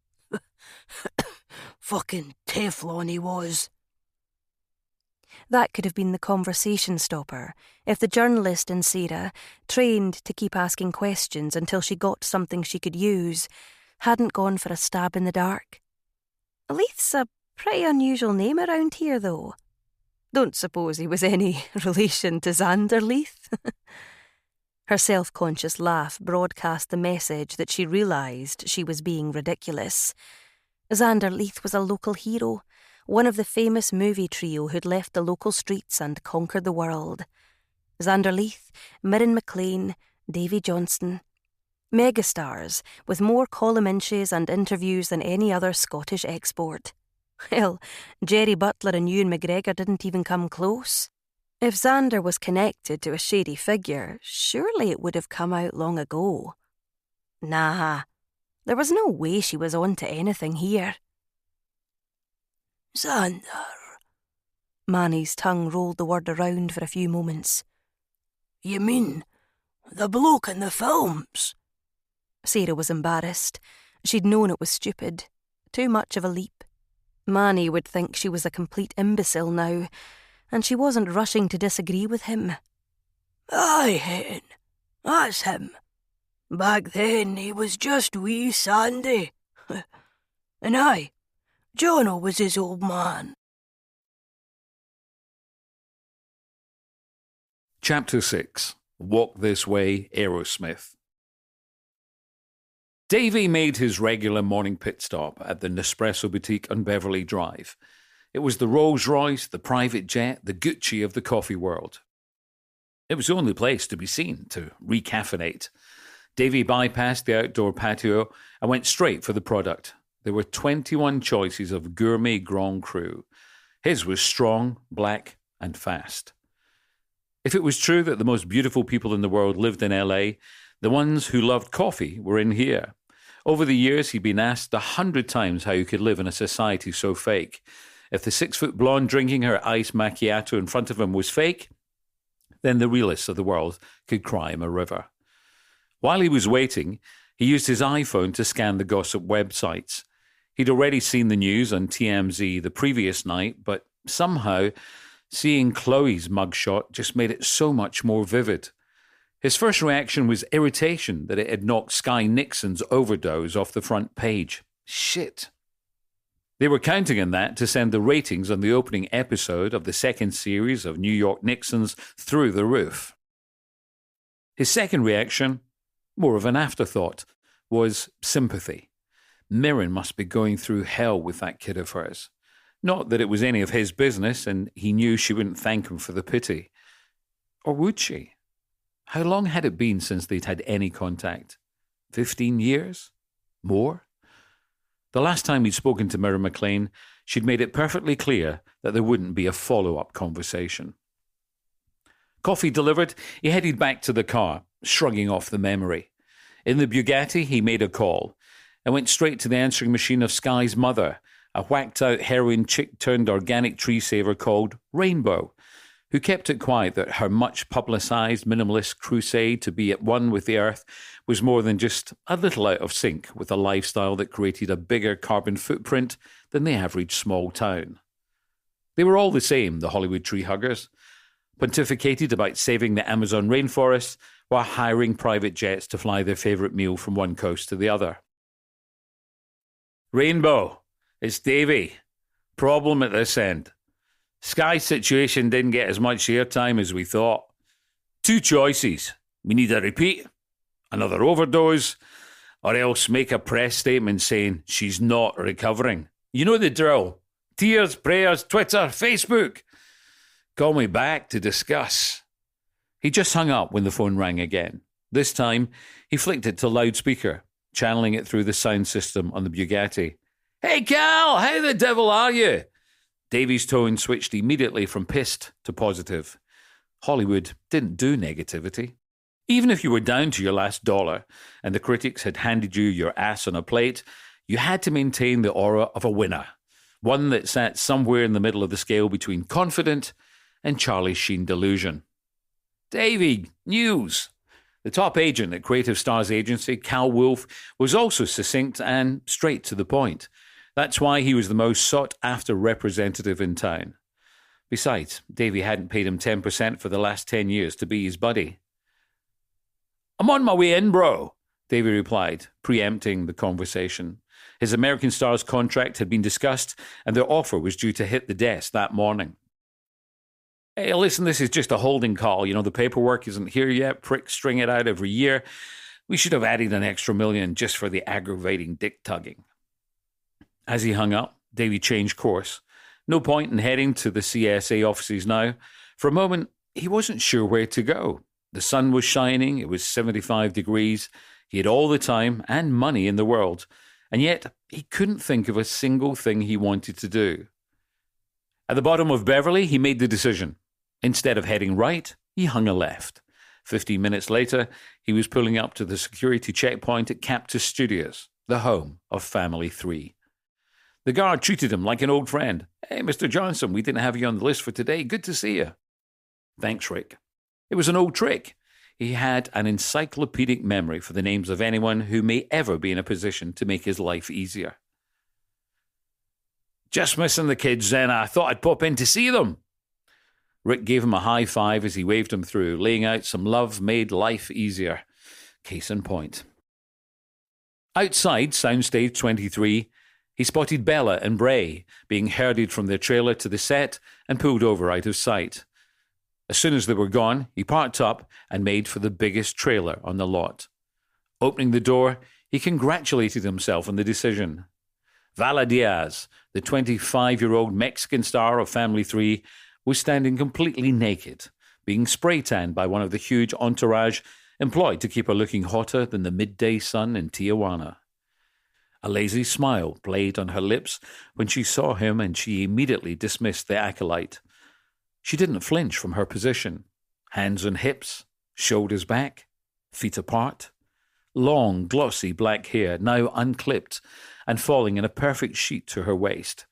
Fucking Teflon he was. That could have been the conversation stopper if the journalist in Sarah, trained to keep asking questions until she got something she could use, hadn't gone for a stab in the dark. Leith's a pretty unusual name around here, though. Don't suppose he was any relation to Zander Leith? Her self-conscious laugh broadcast the message that she realised she was being ridiculous. Zander Leith was a local hero, one of the famous movie trio who'd left the local streets and conquered the world. Zander Leith, Mirren McLean, Davie Johnson. Megastars, with more column inches and interviews than any other Scottish export. Hell, Gerard Butler and Ewan McGregor didn't even come close. If Zander was connected to a shady figure, surely it would have come out long ago. Nah, there was no way she was on to anything here. Zander. Manny's tongue rolled the word around for a few moments. You mean the bloke in the films? Sarah was embarrassed. She'd known it was stupid. Too much of a leap. Manny would think she was a complete imbecile now, and she wasn't rushing to disagree with him. Aye, Hen, that's him. Back then he was just wee Sandy. And aye, Jono was his old man. Chapter 6. Walk This Way, Aerosmith. Davie made his regular morning pit stop at the Nespresso Boutique on Beverly Drive. It was the Rolls-Royce, the private jet, the Gucci of the coffee world. It was the only place to be seen to recaffeinate. Davie bypassed the outdoor patio and went straight for the product. There were 21 choices of gourmet Grand Cru. His was strong, black, and fast. If it was true that the most beautiful people in the world lived in LA, the ones who loved coffee were in here. Over the years, he'd been asked 100 times how you could live in a society so fake. If the 6-foot blonde drinking her iced macchiato in front of him was fake, then the realists of the world could cry him a river. While he was waiting, he used his iPhone to scan the gossip websites. He'd already seen the news on TMZ the previous night, but somehow seeing Chloe's mugshot just made it so much more vivid. His first reaction was irritation that it had knocked Sky Nixon's overdose off the front page. Shit. They were counting on that to send the ratings on the opening episode of the second series of New York Nixons through the roof. His second reaction, more of an afterthought, was sympathy. Mirren must be going through hell with that kid of hers. Not that it was any of his business, and he knew she wouldn't thank him for the pity. Or would she? How long had it been since they'd had any contact? 15 years? More? The last time he'd spoken to Mirren McLean, she'd made it perfectly clear that there wouldn't be a follow-up conversation. Coffee delivered, he headed back to the car, shrugging off the memory. In the Bugatti, he made a call and went straight to the answering machine of Sky's mother, a whacked-out heroin chick-turned-organic tree-saver called Rainbow, who kept it quiet that her much-publicised minimalist crusade to be at one with the earth was more than just a little out of sync with a lifestyle that created a bigger carbon footprint than the average small town. They were all the same, the Hollywood tree huggers, pontificated about saving the Amazon rainforest while hiring private jets to fly their favourite meal from one coast to the other. Rainbow, it's Davie. Problem at this end. Sky's situation didn't get as much airtime as we thought. 2 choices. We need a repeat, another overdose, or else make a press statement saying she's not recovering. You know the drill. Tears, prayers, Twitter, Facebook. Call me back to discuss. He just hung up when the phone rang again. This time, he flicked it to loudspeaker, channeling it through the sound system on the Bugatti. Hey, Cal, how the devil are you? Davie's tone switched immediately from pissed to positive. Hollywood didn't do negativity. Even if you were down to your last dollar and the critics had handed you your ass on a plate, you had to maintain the aura of a winner, one that sat somewhere in the middle of the scale between confident and Charlie Sheen delusion. Davie, news. The top agent at Creative Stars Agency, Cal Wolfe, was also succinct and straight to the point. That's why he was the most sought-after representative in town. Besides, Davie hadn't paid him 10% for the last 10 years to be his buddy. I'm on my way in, bro, Davie replied, preempting the conversation. His American Stars contract had been discussed, and their offer was due to hit the desk that morning. Hey, listen, this is just a holding call. You know, the paperwork isn't here yet. Pricks string it out every year. We should have added an extra $1 million just for the aggravating dick-tugging. As he hung up, Davie changed course. No point in heading to the CSA offices now. For a moment, he wasn't sure where to go. The sun was shining, it was 75 degrees, he had all the time and money in the world, and yet he couldn't think of a single thing he wanted to do. At the bottom of Beverly, he made the decision. Instead of heading right, he hung a left. 15 minutes later, he was pulling up to the security checkpoint at Cactus Studios, the home of Family 3. The guard treated him like an old friend. Hey, Mr. Johnson, we didn't have you on the list for today. Good to see you. Thanks, Rick. It was an old trick. He had an encyclopedic memory for the names of anyone who may ever be in a position to make his life easier. Just missing the kids then. I thought I'd pop in to see them. Rick gave him a high five as he waved him through, laying out some love made life easier. Case in point. Outside Soundstage 23, he spotted Bella and Bray being herded from their trailer to the set and pulled over out of sight. As soon as they were gone, he parked up and made for the biggest trailer on the lot. Opening the door, he congratulated himself on the decision. Vala Diaz, the 25-year-old Mexican star of Family 3, was standing completely naked, being spray-tanned by one of the huge entourage employed to keep her looking hotter than the midday sun in Tijuana. A lazy smile played on her lips when she saw him, and she immediately dismissed the acolyte. She didn't flinch from her position. Hands on hips, shoulders back, feet apart. Long, glossy black hair, now unclipped and falling in a perfect sheet to her waist.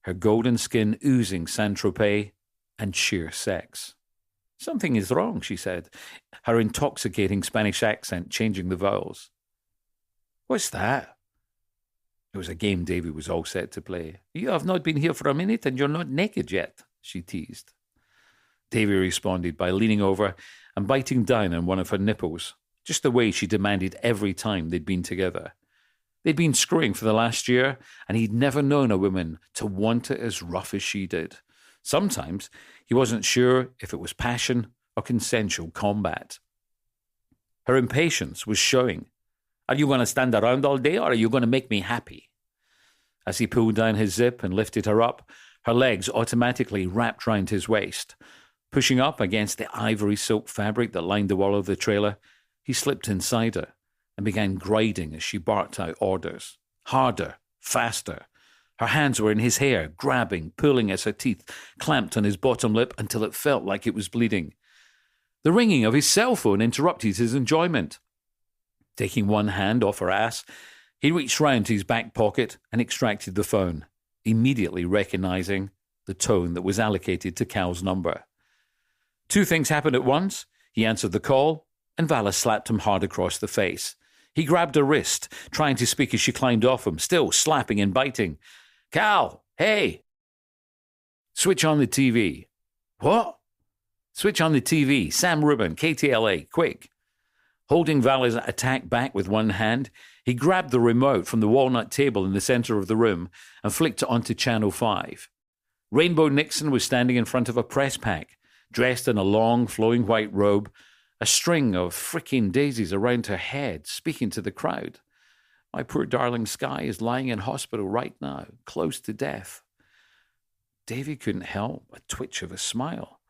Her golden skin oozing Saint-Tropez and sheer sex. "Something is wrong," she said, her intoxicating Spanish accent changing the vowels. "What's that?" It was a game Davie was all set to play. "You have not been here for a minute and you're not naked yet," she teased. Davie responded by leaning over and biting down on one of her nipples, just the way she demanded every time they'd been together. They'd been screwing for the last year, and he'd never known a woman to want it as rough as she did. Sometimes he wasn't sure if it was passion or consensual combat. Her impatience was showing. "Are you going to stand around all day, or are you going to make me happy?" As he pulled down his zip and lifted her up, her legs automatically wrapped round his waist. Pushing up against the ivory silk fabric that lined the wall of the trailer, he slipped inside her and began grinding as she barked out orders. Harder, faster. Her hands were in his hair, grabbing, pulling as her teeth clamped on his bottom lip until it felt like it was bleeding. The ringing of his cell phone interrupted his enjoyment. Taking one hand off her ass, he reached round to his back pocket and extracted the phone, immediately recognizing the tone that was allocated to Cal's number. Two things happened at once. He answered the call, and Vala slapped him hard across the face. He grabbed her wrist, trying to speak as she climbed off him, still slapping and biting. "Cal, hey!" "Switch on the TV." "What?" "Switch on the TV. Sam Rubin, KTLA, quick." Holding Vala's attack back with one hand, he grabbed the remote from the walnut table in the center of the room and flicked it onto Channel 5. Rainbow Nixon was standing in front of a press pack, dressed in a long, flowing white robe, a string of frickin' daisies around her head, speaking to the crowd. "My poor darling Skye is lying in hospital right now, close to death." Davie couldn't help a twitch of a smile.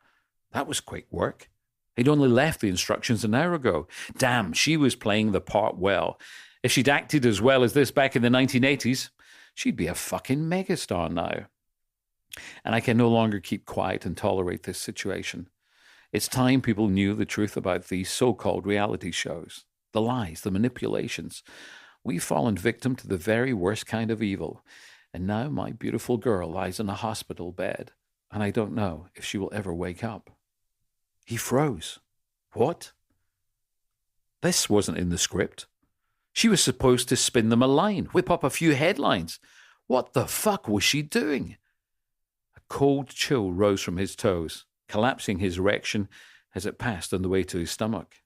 That was quick work. He'd only left the instructions an hour ago. Damn, she was playing the part well. If she'd acted as well as this back in the 1980s, she'd be a fucking megastar now. And I can no longer keep quiet and tolerate this situation. It's time people knew the truth about these so-called reality shows. The lies, the manipulations. We've fallen victim to the very worst kind of evil. And now my beautiful girl lies in a hospital bed, and I don't know if she will ever wake up. He froze. What? This wasn't in the script. She was supposed to spin them a line, whip up a few headlines. What the fuck was she doing? A cold chill rose from his toes, collapsing his erection as it passed on the way to his stomach.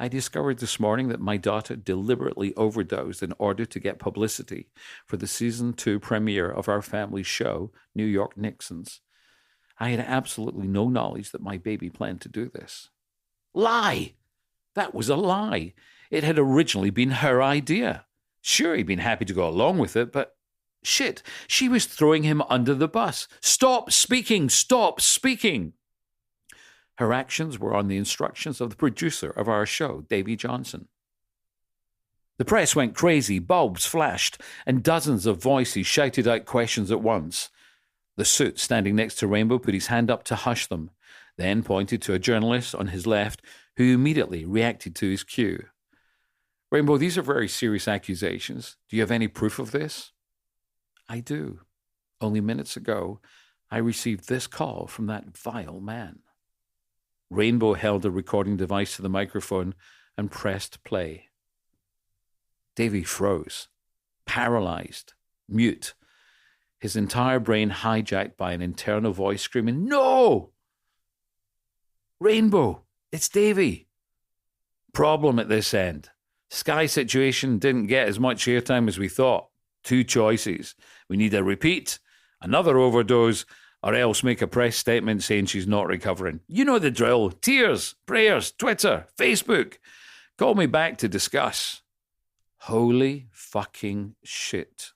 I discovered this morning that my daughter deliberately overdosed in order to get publicity for the Season 2 premiere of our family show, New York Nixons. I had absolutely no knowledge that my baby planned to do this. Lie! That was a lie. It had originally been her idea. Sure, he'd been happy to go along with it, but shit, she was throwing him under the bus. Stop speaking! Stop speaking! Her actions were on the instructions of the producer of our show, Davie Johnson. The press went crazy, bulbs flashed, and dozens of voices shouted out questions at once. The suit standing next to Rainbow put his hand up to hush them, then pointed to a journalist on his left who immediately reacted to his cue. Rainbow, these are very serious accusations. Do you have any proof of this? I do. Only minutes ago, I received this call from that vile man. Rainbow held a recording device to the microphone and pressed play. Davie froze, paralyzed, mute, his entire brain hijacked by an internal voice screaming, "No!" Rainbow, it's Davie. Problem at this end. Sky situation didn't get as much airtime as we thought. 2 choices. We need a repeat, another overdose, or else make a press statement saying she's not recovering. You know the drill. Tears, prayers, Twitter, Facebook. Call me back to discuss. Holy fucking shit.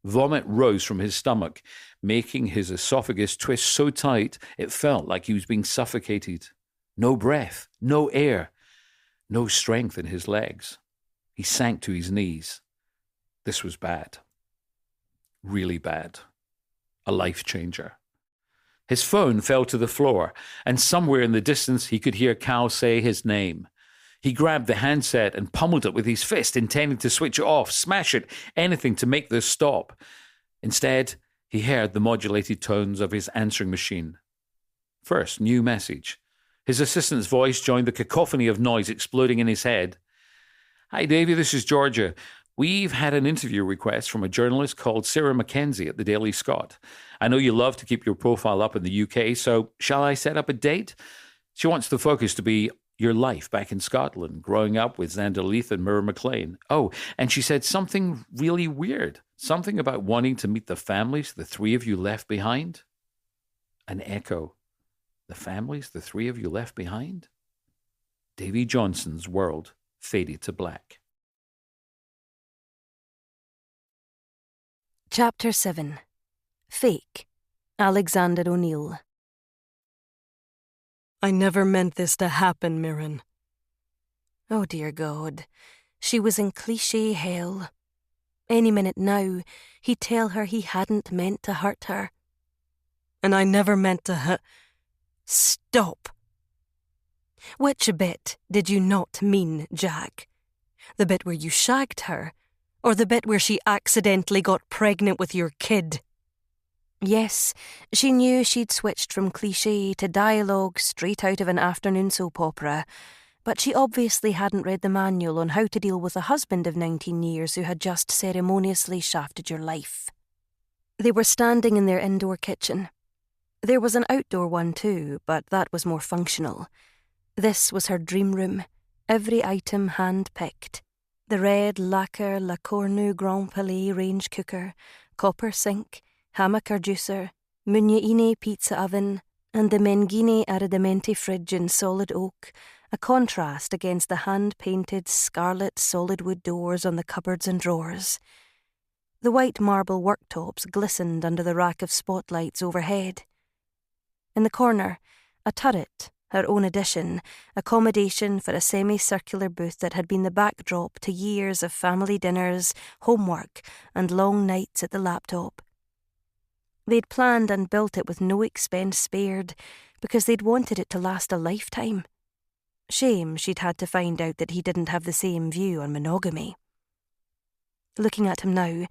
Vomit rose from his stomach, making his esophagus twist so tight it felt like he was being suffocated. No breath, no air, no strength in his legs. He sank to his knees. This was bad. Really bad. A life changer. His phone fell to the floor, and somewhere in the distance he could hear Cal say his name. He grabbed the handset and pummeled it with his fist, intending to switch it off, smash it, anything to make this stop. Instead, he heard the modulated tones of his answering machine. First, new message. His assistant's voice joined the cacophony of noise exploding in his head. Hi, Davie, this is Georgia. We've had an interview request from a journalist called Sarah Mackenzie at the Daily Scot. I know you love to keep your profile up in the UK, so shall I set up a date? She wants the focus to be your life back in Scotland, growing up with Zander Leith and Mirren McLean. Oh, and she said something really weird, something about wanting to meet the families the 3 of you left behind. An echo. The families the 3 of you left behind? Davie Johnson's world faded to black. Chapter 7. Fake. Alexander O'Neill. I never meant this to happen, Mirren. Oh, dear God. She was in cliché hell. Any minute now, he'd tell her he hadn't meant to hurt her. And I never meant to Stop. Which bit did you not mean, Jack? The bit where you shagged her? Or the bit where she accidentally got pregnant with your kid? Yes, she knew she'd switched from cliché to dialogue straight out of an afternoon soap opera, but she obviously hadn't read the manual on how to deal with a husband of 19 years who had just ceremoniously shafted your life. They were standing in their indoor kitchen. There was an outdoor one too, but that was more functional. This was her dream room, every item hand-picked. The red lacquer La Cornu Grand Palais range cooker, copper sink, hammock or juicer, Mugnaini pizza oven, and the Mengini Aridamente fridge in solid oak, a contrast against the hand-painted scarlet solid wood doors on the cupboards and drawers. The white marble worktops glistened under the rack of spotlights overhead. In the corner, a turret, her own addition, accommodation for a semicircular booth that had been the backdrop to years of family dinners, homework, and long nights at the laptop. They'd planned and built it with no expense spared, because they'd wanted it to last a lifetime. Shame she'd had to find out that he didn't have the same view on monogamy. Looking at him now,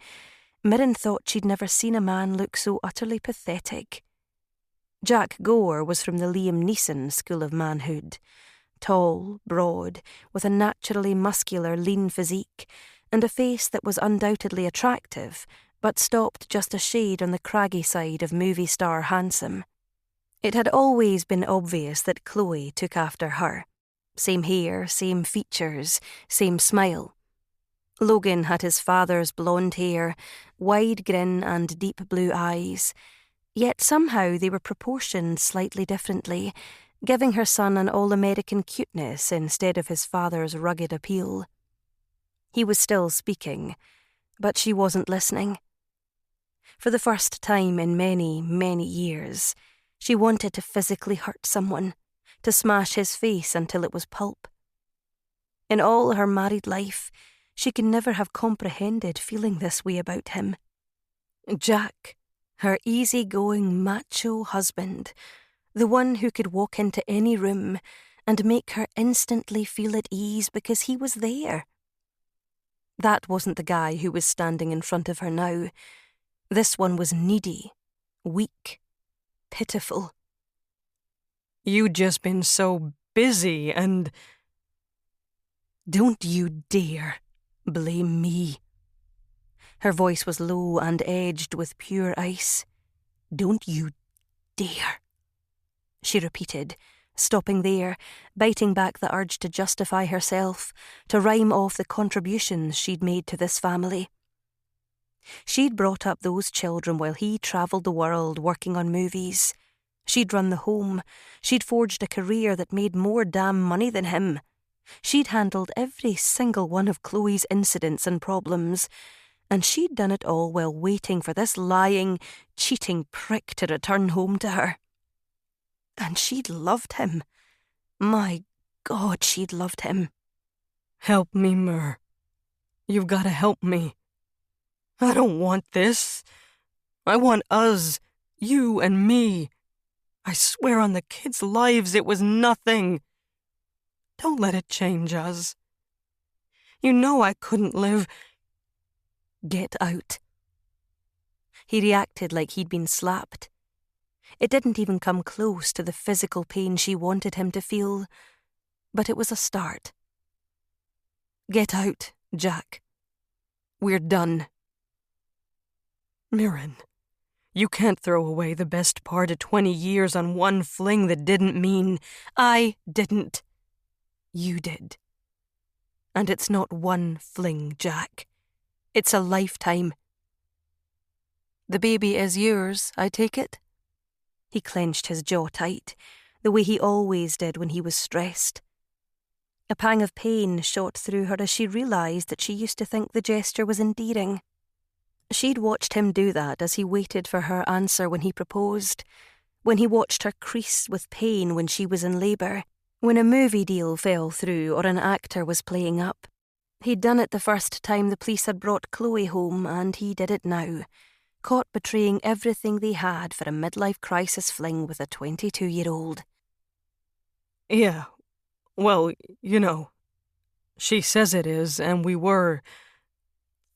Mirren thought she'd never seen a man look so utterly pathetic. Jack Gore was from the Liam Neeson school of manhood. Tall, broad, with a naturally muscular, lean physique, and a face that was undoubtedly attractive, but stopped just a shade on the craggy side of movie star handsome. It had always been obvious that Chloe took after her. Same hair, same features, same smile. Logan had his father's blonde hair, wide grin and deep blue eyes, yet somehow they were proportioned slightly differently, giving her son an all-American cuteness instead of his father's rugged appeal. He was still speaking, but she wasn't listening. For the first time in many, many years, she wanted to physically hurt someone, to smash his face until it was pulp. In all her married life, she could never have comprehended feeling this way about him. Jack, her easy-going macho husband, the one who could walk into any room and make her instantly feel at ease because he was there. That wasn't the guy who was standing in front of her now. This one was needy, weak, pitiful. You'd just been so busy and... Don't you dare blame me. Her voice was low and edged with pure ice. Don't you dare, she repeated, stopping there, biting back the urge to justify herself, to rhyme off the contributions she'd made to this family. She'd brought up those children while he travelled the world working on movies. She'd run the home. She'd forged a career that made more damn money than him. She'd handled every single one of Chloe's incidents and problems, and she'd done it all while waiting for this lying, cheating prick to return home to her. And she'd loved him. My God, she'd loved him. Help me, Mir. You've got to help me. I don't want this. I want us, you and me. I swear on the kids' lives it was nothing. Don't let it change us. You know I couldn't live. Get out. He reacted like he'd been slapped. It didn't even come close to the physical pain she wanted him to feel, but it was a start. Get out, Jack. We're done. Mirren, you can't throw away the best part of 20 years on one fling that didn't mean. I didn't. You did. And it's not one fling, Jack. It's a lifetime. The baby is yours, I take it? He clenched his jaw tight, the way he always did when he was stressed. A pang of pain shot through her as she realised that she used to think the gesture was endearing. She'd watched him do that as he waited for her answer when he proposed, when he watched her crease with pain when she was in labour, when a movie deal fell through or an actor was playing up. He'd done it the first time the police had brought Chloe home, and he did it now, caught betraying everything they had for a midlife crisis fling with a 22-year-old. Yeah, well, you know, she says it is, and we were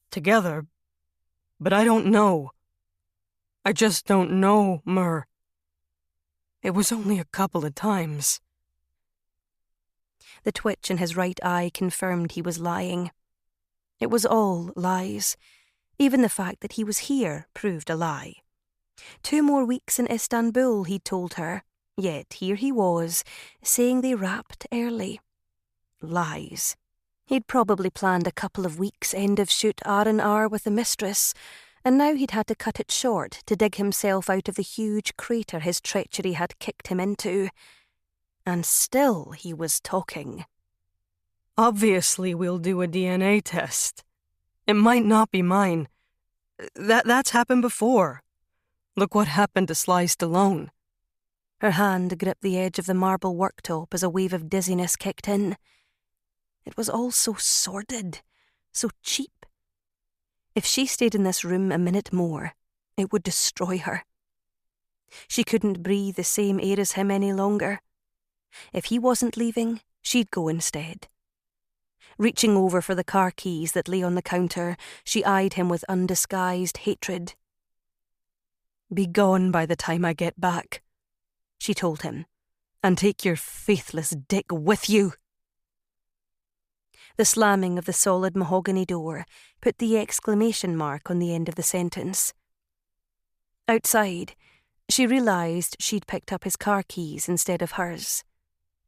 together, but I don't know. I just don't know, Mir. It was only a couple of times. The twitch in his right eye confirmed he was lying. It was all lies. Even the fact that he was here proved a lie. 2 more weeks in Istanbul, he'd told her, yet here he was, saying they wrapped early. Lies. He'd probably planned a couple of weeks' end-of-shoot R&R with the mistress, and now he'd had to cut it short to dig himself out of the huge crater his treachery had kicked him into. And still he was talking. Obviously we'll do a DNA test. It might not be mine. That's happened before. Look what happened to Sly Stallone. Her hand gripped the edge of the marble worktop as a wave of dizziness kicked in. It was all so sordid, so cheap. If she stayed in this room a minute more, it would destroy her. She couldn't breathe the same air as him any longer. If he wasn't leaving, she'd go instead. Reaching over for the car keys that lay on the counter, she eyed him with undisguised hatred. Be gone by the time I get back, she told him, and take your faithless dick with you. The slamming of the solid mahogany door put the exclamation mark on the end of the sentence. Outside, she realised she'd picked up his car keys instead of hers.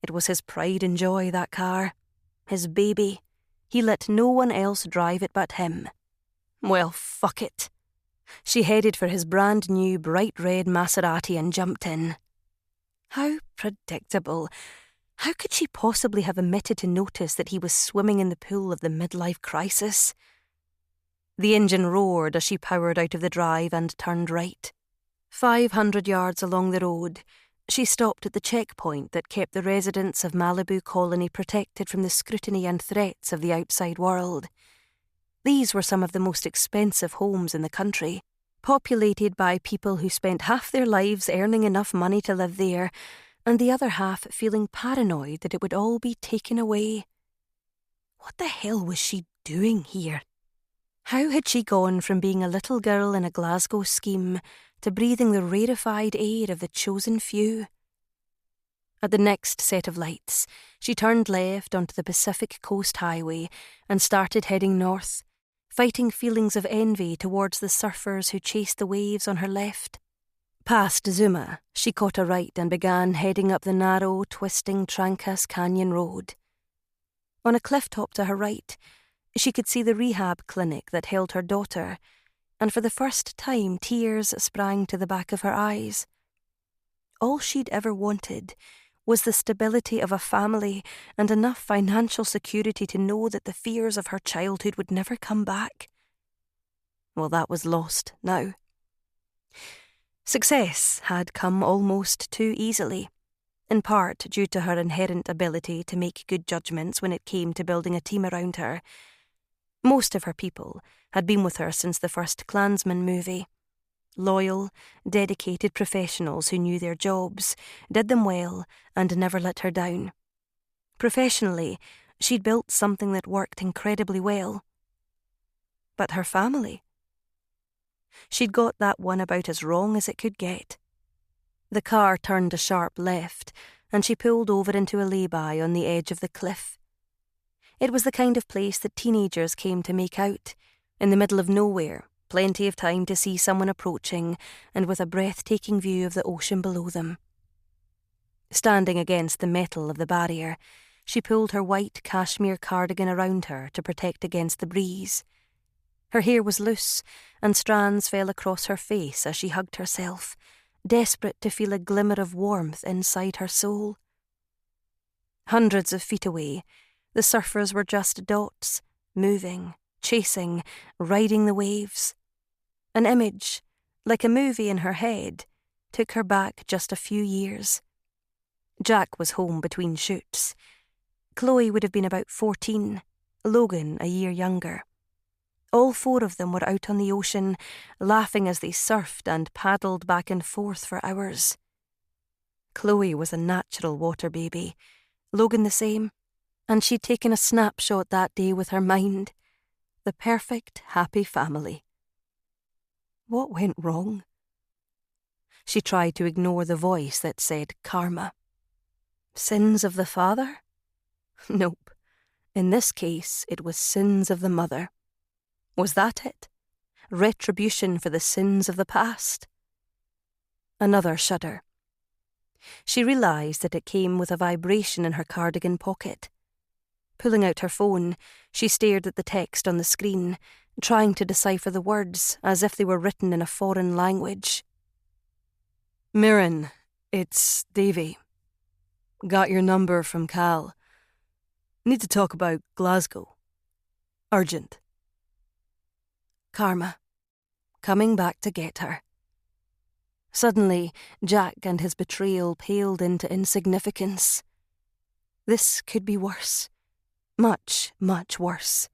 It was his pride and joy, that car. His baby. He let no one else drive it but him. Well, fuck it. She headed for his brand new bright red Maserati and jumped in. How predictable. How could she possibly have omitted to notice that he was swimming in the pool of the midlife crisis? The engine roared as she powered out of the drive and turned right. 500 yards along the road, she stopped at the checkpoint that kept the residents of Malibu Colony protected from the scrutiny and threats of the outside world. These were some of the most expensive homes in the country, populated by people who spent half their lives earning enough money to live there, and the other half feeling paranoid that it would all be taken away. What the hell was she doing here? How had she gone from being a little girl in a Glasgow scheme to breathing the rarefied air of the chosen few? At the next set of lights, she turned left onto the Pacific Coast Highway and started heading north, fighting feelings of envy towards the surfers who chased the waves on her left. Past Zuma, she caught a right and began heading up the narrow, twisting Trancas Canyon Road. On a cliff top to her right, she could see the rehab clinic that held her daughter, and for the first time tears sprang to the back of her eyes. All she'd ever wanted was the stability of a family and enough financial security to know that the fears of her childhood would never come back. Well, that was lost now. Success had come almost too easily, in part due to her inherent ability to make good judgments when it came to building a team around her. Most of her people had been with her since the first Klansman movie. Loyal, dedicated professionals who knew their jobs, did them well, and never let her down. Professionally, she'd built something that worked incredibly well. But her family? She'd got that one about as wrong as it could get. The car turned a sharp left, and she pulled over into a lay-by on the edge of the cliff. It was the kind of place that teenagers came to make out, in the middle of nowhere, plenty of time to see someone approaching, and with a breathtaking view of the ocean below them. Standing against the metal of the barrier, she pulled her white cashmere cardigan around her to protect against the breeze. Her hair was loose, and strands fell across her face as she hugged herself, desperate to feel a glimmer of warmth inside her soul. Hundreds of feet away, the surfers were just dots, moving, chasing, riding the waves. An image, like a movie in her head, took her back just a few years. Jack was home between shoots. Chloe would have been about 14, Logan a year younger. All four of them were out on the ocean, laughing as they surfed and paddled back and forth for hours. Chloe was a natural water baby, Logan the same, and she'd taken a snapshot that day with her mind. The perfect, happy family. What went wrong? She tried to ignore the voice that said karma. Sins of the father? Nope. In this case, it was sins of the mother. Was that it? Retribution for the sins of the past? Another shudder. She realised that it came with a vibration in her cardigan pocket. Pulling out her phone, she stared at the text on the screen, trying to decipher the words as if they were written in a foreign language. Mirren, it's Davie. Got your number from Cal. Need to talk about Glasgow. Urgent. Karma. Coming back to get her. Suddenly, Jack and his betrayal paled into insignificance. This could be worse. Much, much worse.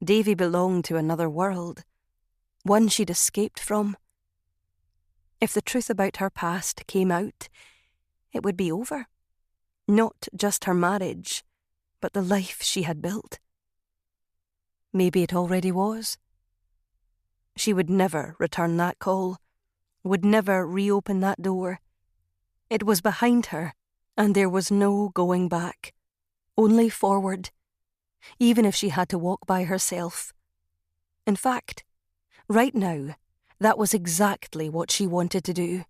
Davie belonged to another world, one she'd escaped from. If the truth about her past came out, it would be over. Not just her marriage, but the life she had built. Maybe it already was. She would never return that call, would never reopen that door. It was behind her, and there was no going back. Only forward, even if she had to walk by herself. In fact, right now, that was exactly what she wanted to do.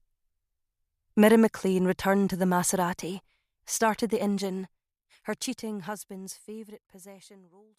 Mirren McLean returned to the Maserati, started the engine. Her cheating husband's favourite possession rolled